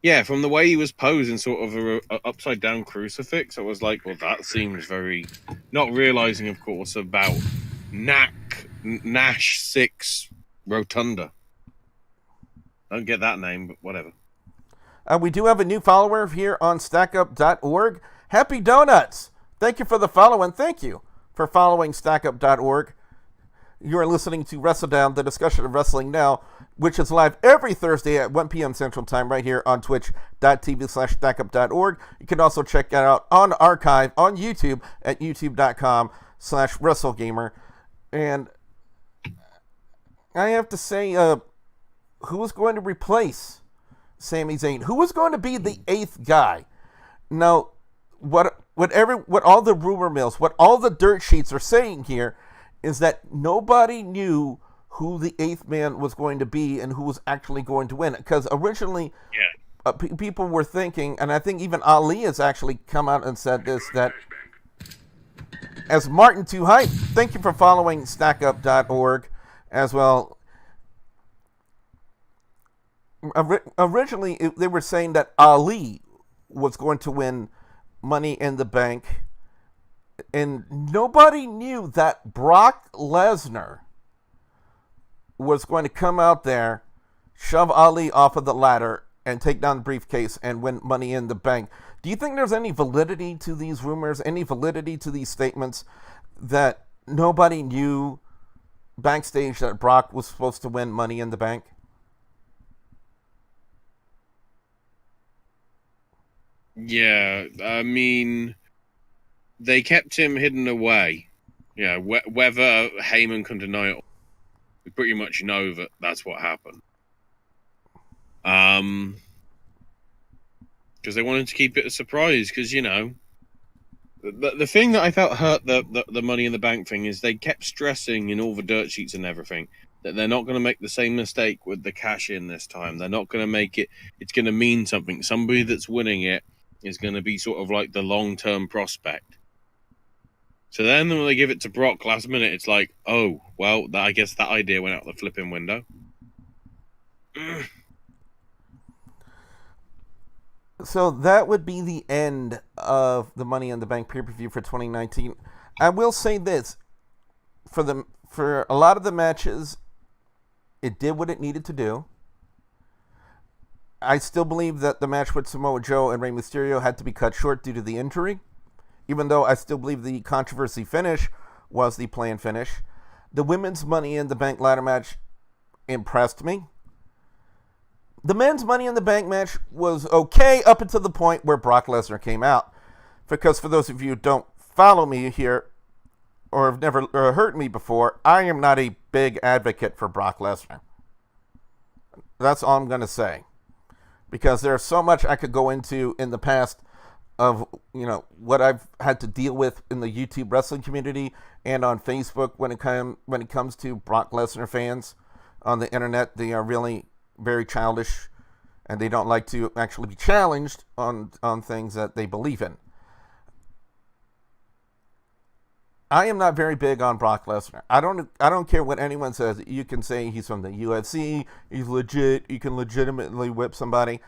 S3: Yeah, from the way he was posing, sort of a upside down crucifix, I was like, well, that seems very. Not realizing, of course, about Nash 6 Rotunda. I don't get that name, but whatever.
S2: We do have a new follower here on StackUp.org. Happy Donuts! Thank you for the follow, and thank you for following StackUp.org. You are listening to WrestleDOWN, the discussion of wrestling now, which is live every Thursday at 1 p.m. Central Time right here on twitch.tv/stackup.org. You can also check it out on archive on YouTube at youtube.com/WrestleGamer. And I have to say, who is going to replace Sami Zayn? Who is going to be the 8th guy? Now, what all the rumor mills, what all the dirt sheets are saying here is that nobody knew who the 8th man was going to be and who was actually going to win. Because originally, people were thinking, and I think even Ali has actually come out and said this, that as Martin Too Hype, thank you for following StackUp.org as well. Originally, they were saying that Ali was going to win Money in the Bank, and nobody knew that Brock Lesnar was going to come out there, shove Ali off of the ladder, and take down the briefcase and win Money in the Bank. Do you think there's any validity to these rumors, any validity to these statements that nobody knew backstage that Brock was supposed to win Money in the Bank?
S3: Yeah, I mean, they kept him hidden away. Yeah, whether Heyman can deny it, we pretty much know that that's what happened. Because they wanted to keep it a surprise. Because the thing that I felt hurt the Money in the Bank thing is they kept stressing in all the dirt sheets and everything that they're not going to make the same mistake with the cash in this time. They're not going to make it. It's going to mean something. Somebody that's winning it is going to be sort of like the long-term prospect. So then when they give it to Brock last minute, it's like, oh, well, I guess that idea went out the flipping window.
S2: So that would be the end of the Money in the Bank pay-per-view for 2019. I will say this. For a lot of the matches, it did what it needed to do. I still believe that the match with Samoa Joe and Rey Mysterio had to be cut short due to the injury, even though I still believe the controversy finish was the planned finish. The women's Money in the Bank ladder match impressed me. The men's Money in the Bank match was okay up until the point where Brock Lesnar came out. Because for those of you who don't follow me here or have never heard me before, I am not a big advocate for Brock Lesnar. That's all I'm going to say. Because there's so much I could go into in the past of, what I've had to deal with in the YouTube wrestling community and on Facebook when it comes to Brock Lesnar fans on the internet. They are really very childish, and they don't like to actually be challenged on things that they believe in. I am not very big on Brock Lesnar. I don't care what anyone says. You can say he's from the UFC, he's legit, you can legitimately whip somebody.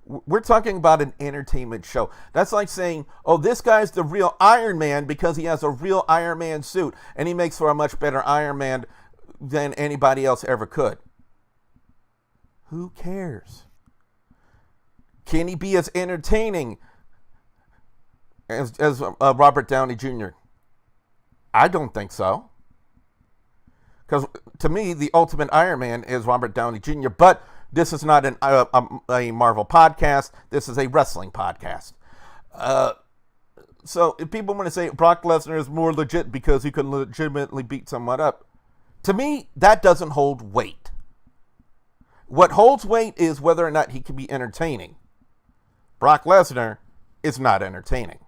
S2: We're talking about an entertainment show. That's like saying, oh, this guy's the real Iron Man because he has a real Iron Man suit, and he makes for a much better Iron Man than anybody else ever could. Who cares? Can he be as entertaining as Robert Downey Jr.? I don't think so. Because to me, the ultimate Iron Man is Robert Downey Jr., but this is not a Marvel podcast. This is a wrestling podcast. So if people want to say Brock Lesnar is more legit because he can legitimately beat someone up, to me, that doesn't hold weight. What holds weight is whether or not he can be entertaining. Brock Lesnar is not entertaining.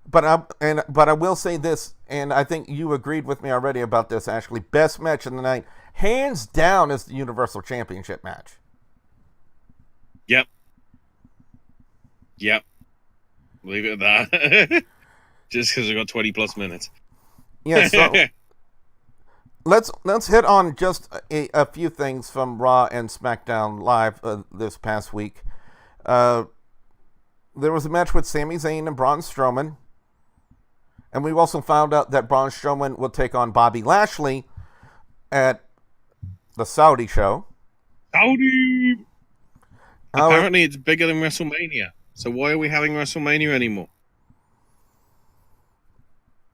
S2: But I will say this, and I think you agreed with me already about this, Ashley. Best match of the night, hands down, is the Universal Championship match.
S3: Yep. Leave it at that. Just because I got 20 plus minutes.
S2: Yeah, let's hit on just a few things from Raw and SmackDown Live this past week. There was a match with Sami Zayn and Braun Strowman, and we also found out that Braun Strowman will take on Bobby Lashley at the Saudi show.
S3: Saudi! Apparently it's bigger than WrestleMania. So why are we having WrestleMania anymore?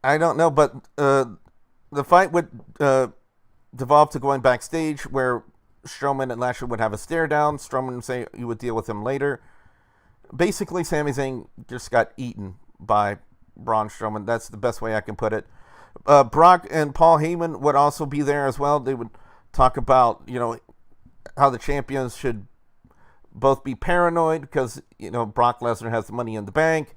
S2: I don't know, but the fight would devolve to going backstage where Strowman and Lashley would have a stare down. Strowman would say you would deal with him later. Basically, Sami Zayn just got eaten by Braun Strowman. That's the best way I can put it. Brock and Paul Heyman would also be there as well. They would talk about, how the champions should both be paranoid because, Brock Lesnar has the money in the bank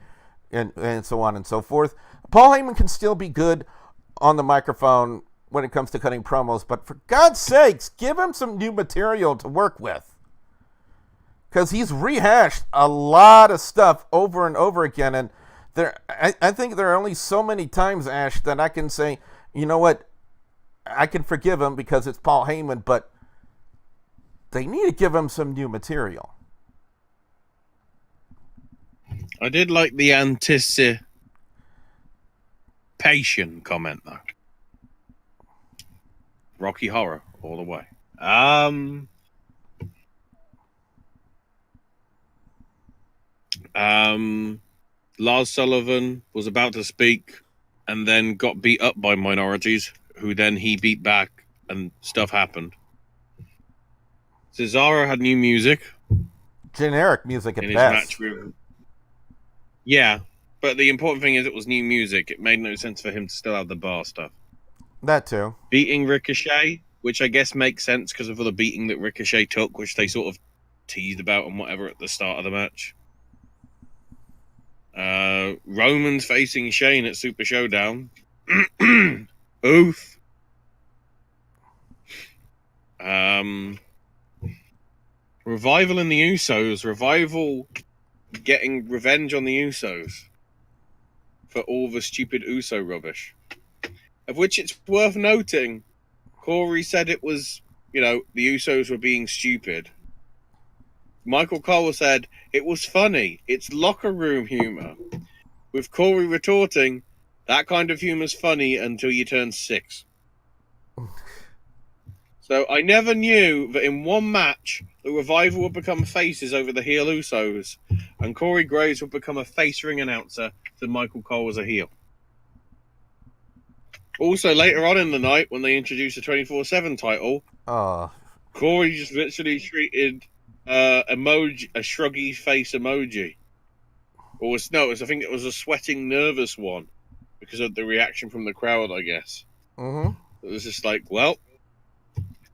S2: and so on and so forth. Paul Heyman can still be good on the microphone when it comes to cutting promos, but for God's sakes, give him some new material to work with. Because he's rehashed a lot of stuff over and over again, and I think there are only so many times, Ash, that I can say, you know what, I can forgive him because it's Paul Heyman, but they need to give him some new material.
S3: I did like the anticipation comment, though. Rocky Horror all the way. Lars Sullivan was about to speak and then got beat up by minorities, who then he beat back and stuff happened. Cesaro had new music.
S2: Generic music at
S3: in
S2: best.
S3: His match with... Yeah, but the important thing is it was new music. It made no sense for him to still have the bar stuff.
S2: That too.
S3: Beating Ricochet, which I guess makes sense because of the beating that Ricochet took, which they sort of teased about and whatever at the start of the match. Roman's facing Shane at Super Showdown. Oof. Revival in the Usos. Revival getting revenge on the Usos for all the stupid Uso rubbish. Of which it's worth noting, Corey said it was, the Usos were being stupid. Michael Cole said it was funny. It's locker room humor. With Corey retorting, that kind of humor's funny until you turn 6. So I never knew that in one match, the Revival would become faces over the heel Usos, and Corey Graves would become a face ring announcer to Michael Cole as a heel. Also, later on in the night, when they introduced the 24/7 title, Corey just literally treated emoji, a shruggy face emoji. I think it was a sweating, nervous one because of the reaction from the crowd, I guess.
S2: Mm-hmm.
S3: It was just like, well,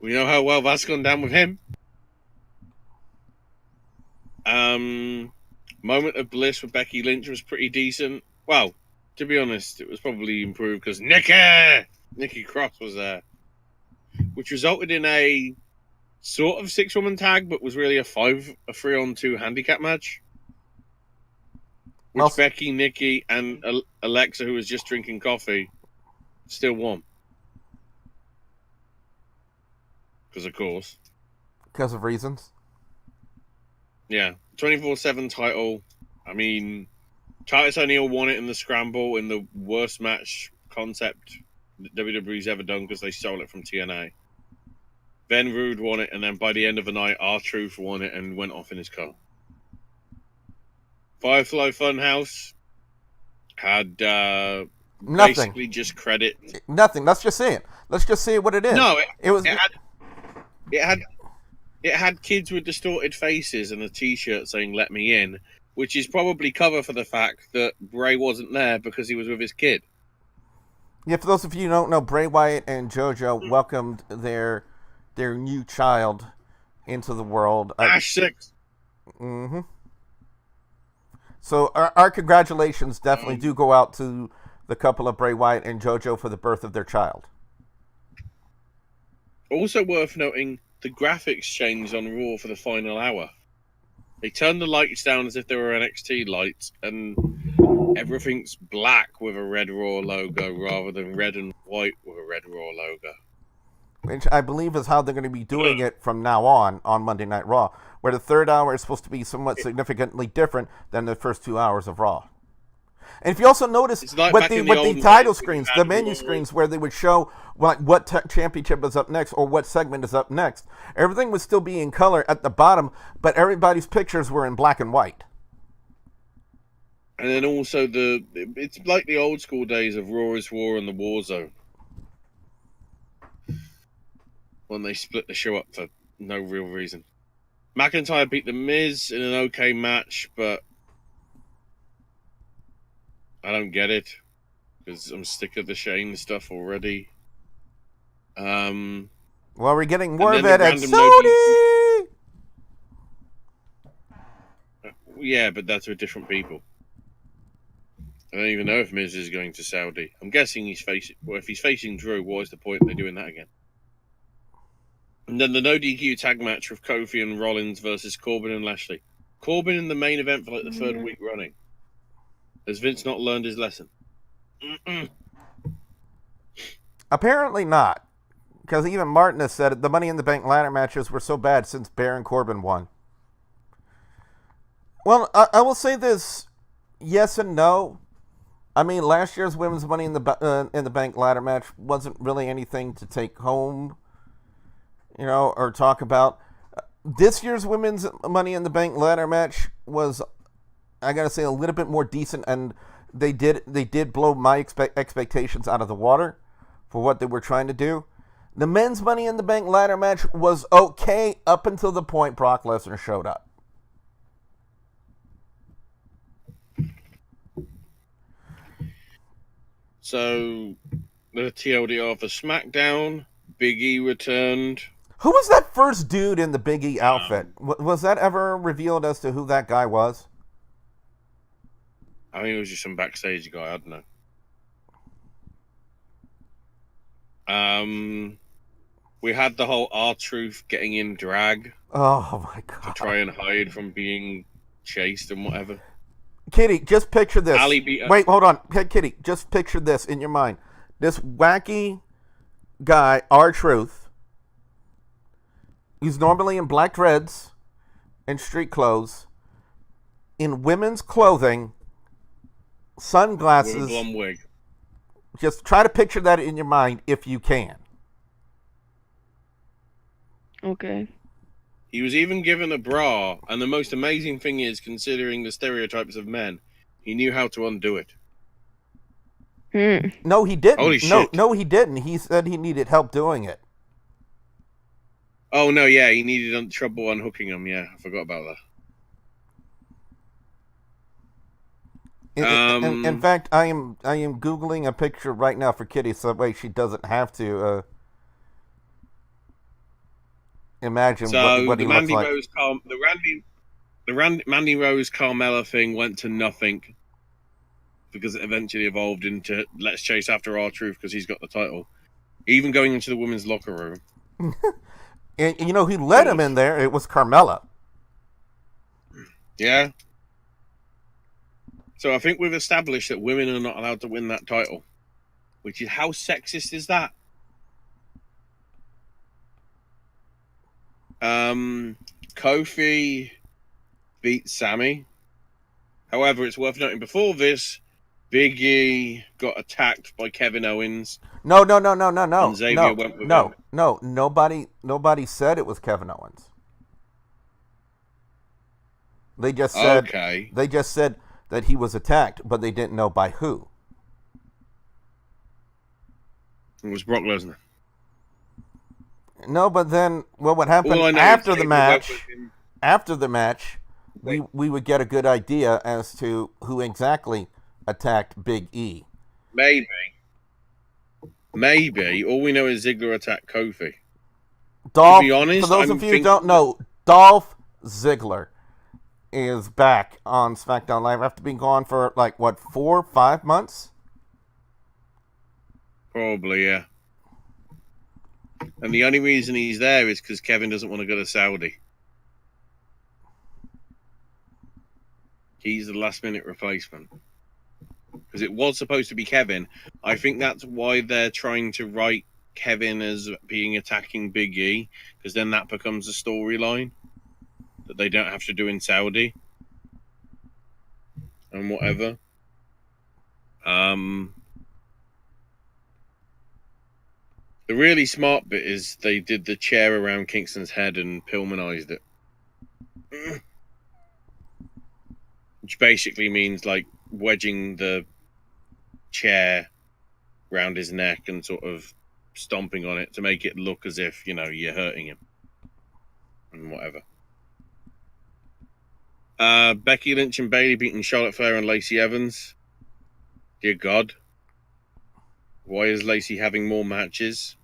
S3: we know how well that's gone down with him. Moment of bliss with Becky Lynch was pretty decent. Well, to be honest, it was probably improved because Nikki Cross was there, which resulted in a sort of 6-woman tag, but was really a 3-on-2 handicap match. Which Becky, Nikki, and Alexa, who was just drinking coffee, still won. Because of course.
S2: Because of reasons.
S3: Yeah. 24/7 title. I mean, Titus O'Neil won it in the Scramble in the worst match concept that WWE's ever done because they stole it from TNA. Ben Rude won it, and then by the end of the night, R-Truth won it and went off in his car. Firefly Funhouse had basically just credit.
S2: Nothing. Let's just say it. Let's just say what it is.
S3: No, it had kids with distorted faces and a T-shirt saying "Let me in," which is probably cover for the fact that Bray wasn't there because he was with his kid.
S2: Yeah, for those of you who don't know, Bray Wyatt and JoJo welcomed their new child into the world.
S3: Ash 6.
S2: Mm-hmm. So our congratulations definitely do go out to the couple of Bray Wyatt and JoJo for the birth of their child.
S3: Also worth noting, the graphics changed on Raw for the final hour. They turned the lights down as if they were NXT lights, and everything's black with a red Raw logo rather than red and white with a red Raw logo.
S2: which I believe is how they're going to be doing it from now on Monday Night Raw, where the third hour is supposed to be somewhat significantly different than the first 2 hours of Raw. And if you also notice
S3: It's like
S2: with
S3: back
S2: the
S3: in the olden
S2: title
S3: days when you
S2: screens,
S3: had
S2: the menu
S3: Raw.
S2: screens where they would show what championship is up next or what segment is up next, everything would still be in color at the bottom, but everybody's pictures were in black and white.
S3: And then also it's like the old school days of Raw is War and the War Zone, when they split the show up for no real reason. McIntyre beat The Miz in an okay match, but I don't get it because I'm sick of the Shane stuff already.
S2: Well, we're getting more of
S3: then
S2: it
S3: the
S2: at
S3: random
S2: Sony.
S3: Yeah, but that's with different people. I don't even know if Miz is going to Saudi. I'm guessing he's facing. Well, if he's facing Drew, what is the point in they're doing that again? And then the no DQ tag match with Kofi and Rollins versus Corbin and Lashley. Corbin in the main event for like the third week running. Has Vince not learned his lesson?
S2: Apparently not, because even Martin has said it. The Money in the Bank ladder matches were so bad since Baron Corbin won. Well, I will say this: yes and no. I mean, last year's women's Money in the Bank ladder match wasn't really anything to take home, or talk about. This year's women's Money in the Bank ladder match was, I gotta say, a little bit more decent, and they did blow my expectations out of the water for what they were trying to do. The men's Money in the Bank ladder match was okay up until the point Brock Lesnar showed up.
S3: So, the TLDR for SmackDown, Big E returned.
S2: Who was that first dude in the Big E outfit? Was that ever revealed as to who that guy was?
S3: I think it was just some backstage guy, I don't know. We had the whole R-Truth getting in drag.
S2: Oh my god.
S3: To try and hide from being chased and whatever.
S2: Kitty, just picture this. Wait, hold on. Hey, Kitty, just picture this in your mind. This wacky guy, R-Truth, he's normally in black dreads and street clothes, in women's clothing, sunglasses.
S3: With a blonde wig.
S2: Just try to picture that in your mind if you can.
S1: Okay.
S3: He was even given a bra, and the most amazing thing is, considering the stereotypes of men, he knew how to undo it.
S2: No, he didn't.
S3: Holy shit.
S2: No, he didn't. He said he needed help doing it.
S3: Oh, no, yeah, he needed trouble unhooking him. Yeah, I forgot about that.
S2: In fact, I am Googling a picture right now for Kitty, so that way she doesn't have to imagine what he looks like.
S3: The Mandy Rose Carmella thing went to nothing because it eventually evolved into let's chase after R-Truth because he's got the title. Even going into the women's locker room.
S2: And who led him in there? It was Carmella.
S3: Yeah. So I think we've established that women are not allowed to win that title, which is how sexist is that? Kofi beat Sammy. However, it's worth noting before this, Big E got attacked by Kevin Owens.
S2: No.
S3: And Xavier went with him.
S2: No. Nobody said it was Kevin Owens. They just said They just said that he was attacked, but they didn't know by who.
S3: It was Brock Lesnar.
S2: No, but then, what happened after the match? After the match, we would get a good idea as to who exactly attacked Big E.
S3: Maybe. All we know is Ziggler attacked Kofi.
S2: Dolph,
S3: to be honest,
S2: for those of you who don't know, Dolph Ziggler is back on SmackDown Live after being gone for 4 or 5 months?
S3: Probably, yeah. And the only reason he's there is because Kevin doesn't want to go to Saudi. He's the last-minute replacement. Because it was supposed to be Kevin. I think that's why they're trying to write Kevin as being attacking Big E, because then that becomes a storyline that they don't have to do in Saudi and whatever. The really smart bit is they did the chair around Kingston's head and Pillmanized it. Which basically means like wedging the chair round his neck and sort of stomping on it to make it look as if, you know, you're hurting him. And whatever. Becky Lynch and Bayley beating Charlotte Flair and Lacey Evans. Dear God. Why is Lacey having more matches?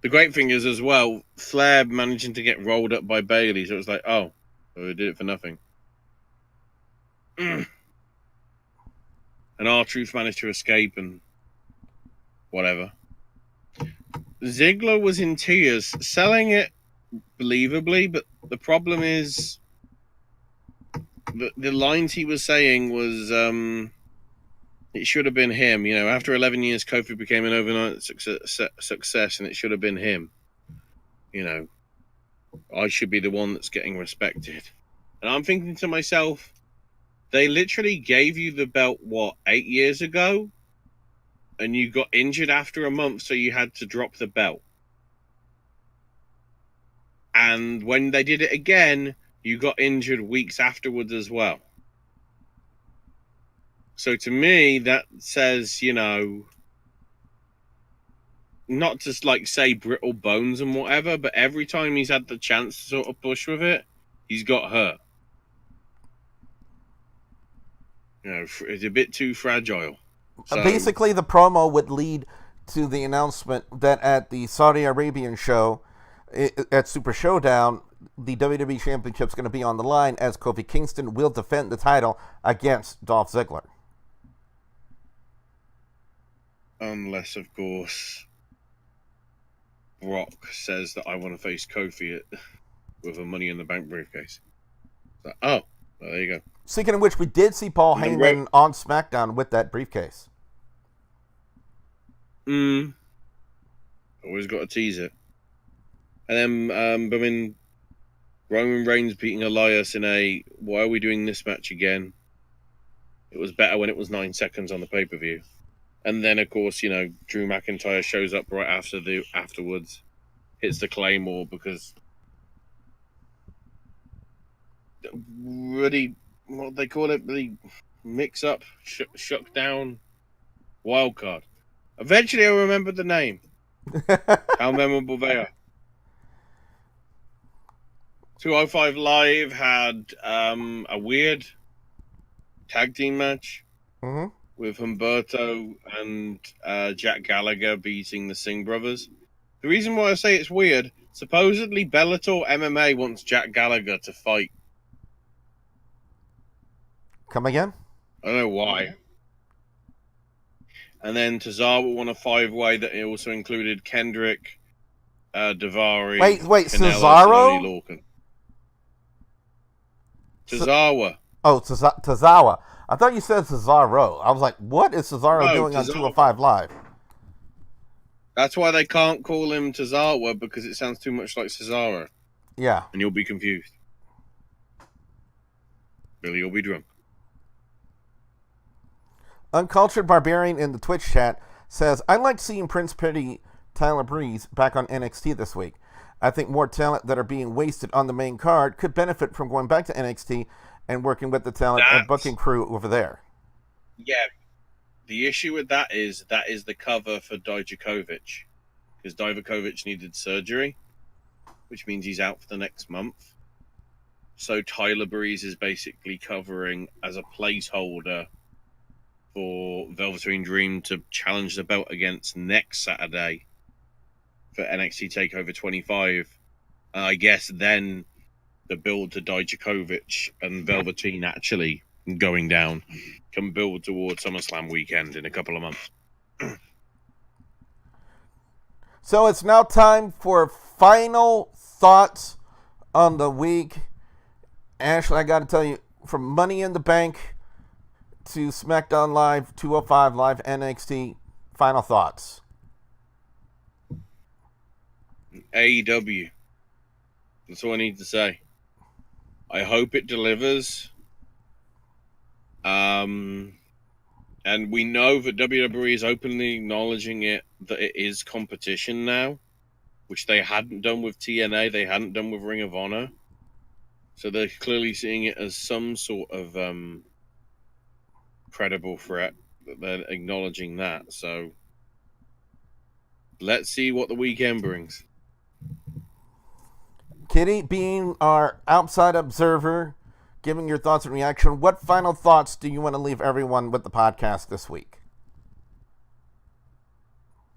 S3: The great thing is as well, Flair managing to get rolled up by Bayley, so it was like, oh, so they did it for nothing. And R-Truth managed to escape and whatever. Ziggler was in tears, selling it believably, but the problem is the lines he was saying was it should have been him. You know, after 11 years, Kofi became an overnight success, and it should have been him. You know, I should be the one that's getting respected. And I'm thinking to myself, they literally gave you the belt, 8 years ago? And you got injured after a month, so you had to drop the belt. And when they did it again, you got injured weeks afterwards as well. So to me, that says, you know, not just like say brittle bones and whatever, but every time he's had the chance to sort of push with it, he's got hurt. You know, it's a bit too fragile. So,
S2: basically, the promo would lead to the announcement that at the Saudi Arabian show, at Super Showdown, the WWE Championship is going to be on the line as Kofi Kingston will defend the title against Dolph Ziggler.
S3: Unless, of course, Brock says that I want to face Kofi with a Money in the Bank briefcase. So, well, there you go.
S2: Speaking of which, we did see Paul Heyman on SmackDown with that briefcase.
S3: Always got to tease it. And then, Roman Reigns beating Elias in a, why are we doing this match again? It was better when it was 9 seconds on the pay-per-view. And then, of course, you know, Drew McIntyre shows up right afterwards, hits the Claymore because really, what they call it, the mix-up, shook down, wild card. Eventually, I remembered the name. How memorable they are. 205 Live had a weird tag team match.
S2: Mm-hmm.
S3: With Humberto and Jack Gallagher beating the Singh brothers. The reason why I say it's weird, supposedly Bellator MMA wants Jack Gallagher to fight.
S2: Come again?
S3: I don't know why. And then Tozawa won a 5-way that also included Kendrick, Daivari,
S2: Wait,
S3: Canelo,
S2: Cesaro?
S3: and Lorcan. Tozawa.
S2: Tozawa. I thought you said Cesaro. I was like, what is Cesaro doing on 205 Live?
S3: That's why they can't call him Tozawa, because it sounds too much like Cesaro.
S2: Yeah.
S3: And you'll be confused. Billy, you'll be drunk.
S2: Uncultured Barbarian in the Twitch chat says, I like seeing Prince Pretty Tyler Breeze back on NXT this week. I think more talent that are being wasted on the main card could benefit from going back to NXT and working with the talent and booking crew over there.
S3: Yeah. The issue with that is the cover for Dijakovic. Because Dijakovic needed surgery, which means he's out for the next month. So Tyler Breeze is basically covering as a placeholder for Velveteen Dream to challenge the belt against next Saturday for NXT TakeOver 25. I guess then the build to Dijakovic and Velveteen actually going down can build towards SummerSlam weekend in a couple of months.
S2: So it's now time for final thoughts on the week. Ashley, I got to tell you, from Money in the Bank to SmackDown Live, 205 Live, NXT, final thoughts.
S3: AEW. That's all I need to say. I hope it delivers. And we know that WWE is openly acknowledging that it is competition now, which they hadn't done with TNA, they hadn't done with Ring of Honor. So they're clearly seeing it as some sort of credible threat. They're acknowledging that. So let's see what the weekend brings.
S2: Kitty, being our outside observer, giving your thoughts and reaction, what final thoughts do you want to leave everyone with the podcast this week?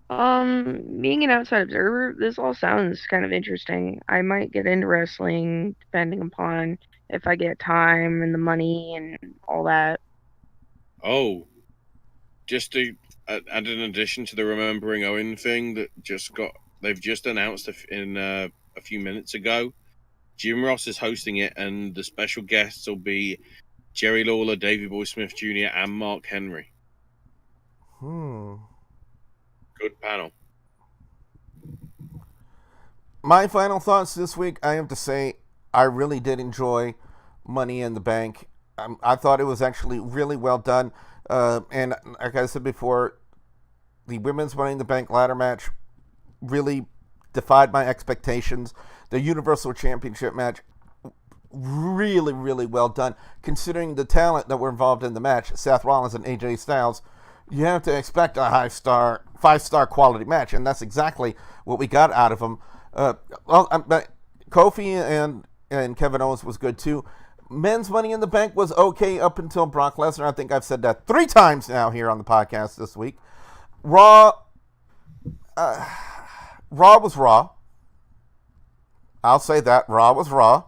S1: Being an outside observer, this all sounds kind of interesting. I might get into wrestling depending upon if I get time and the money and all that.
S3: Oh, just to add in addition to the Remembering Owen thing that they've just announced in a few minutes ago. Jim Ross is hosting it, and the special guests will be Jerry Lawler, Davey Boy Smith Jr., and Mark Henry. Good panel.
S2: My final thoughts this week, I have to say, I really did enjoy Money in the Bank. I thought it was actually really well done. And like I said before, the women's Money in the Bank ladder match really defied my expectations. The Universal Championship match, really, really well done. Considering the talent that were involved in the match, Seth Rollins and AJ Styles, you have to expect a five-star quality match, and that's exactly what we got out of them. Kofi and Kevin Owens was good too. Men's Money in the Bank was okay up until Brock Lesnar. I think I've said that 3 times now here on the podcast this week. Raw was Raw. I'll say that. Raw was Raw.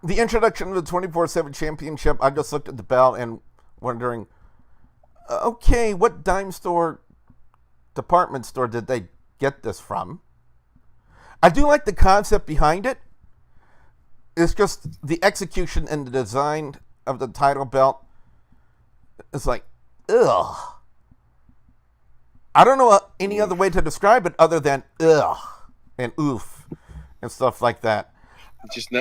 S2: The introduction of the 24/7 Championship, I just looked at the belt and wondering, okay, what dime store, department store did they get this from? I do like the concept behind it. It's just the execution and the design of the title belt. It's like, ugh. I don't know any other way to describe it other than ugh and oof and stuff like that.
S3: Just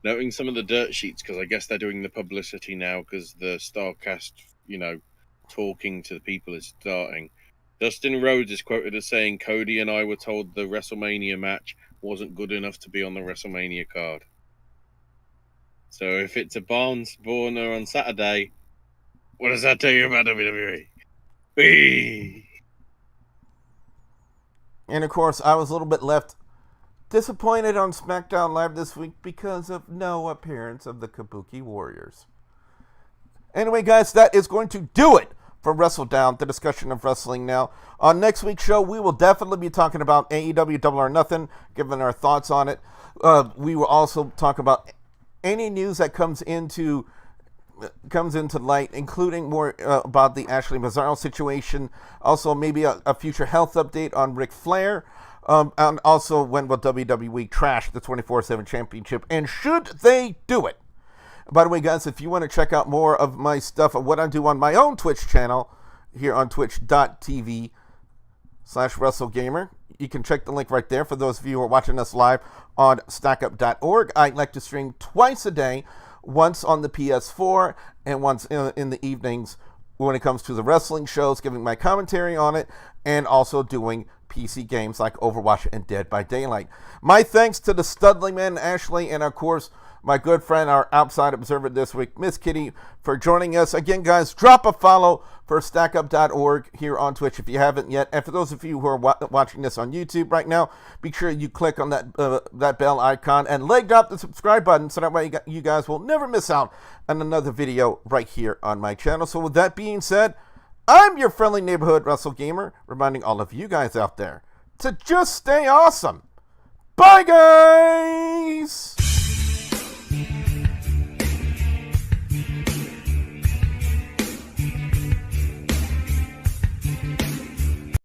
S3: noting some of the dirt sheets, because I guess they're doing the publicity now because the Starcast, talking to the people is starting. Dustin Rhodes is quoted as saying, Cody and I were told the WrestleMania match wasn't good enough to be on the WrestleMania card. So if it's a Barnes Borner on Saturday, what does that tell you about WWE? Whee!
S2: And of course, I was a little bit left disappointed on SmackDown Live this week because of no appearance of the Kabuki Warriors. Anyway, guys, that is going to do it for WrestleDOWN, the discussion of wrestling now. On next week's show, we will definitely be talking about AEW Double or Nothing, giving our thoughts on it. We will also talk about any news that comes into light, including more about the Ashley Mazzaro situation. Also, maybe a future health update on Ric Flair. And also, when will WWE trash the 24/7 Championship? And should they do it? By the way, guys, if you want to check out more of my stuff, of what I do on my own Twitch channel, here on twitch.tv/WrestleGamer, you can check the link right there for those of you who are watching us live on stackup.org. I like to stream twice a day, once on the PS4 and once in the evenings when it comes to the wrestling shows, giving my commentary on it, and also doing PC games like Overwatch and Dead by Daylight. My thanks to the Studley Man, Ashley, and of course, my good friend, our outside observer this week, Miss Kitty, for joining us. Again, guys, drop a follow for stackup.org here on Twitch if you haven't yet. And for those of you who are watching this on YouTube right now, be sure you click on that bell icon and leg up the subscribe button so that way you guys will never miss out on another video right here on my channel. So with that being said, I'm your friendly neighborhood Wrestle Gamer, reminding all of you guys out there to just stay awesome. Bye, guys!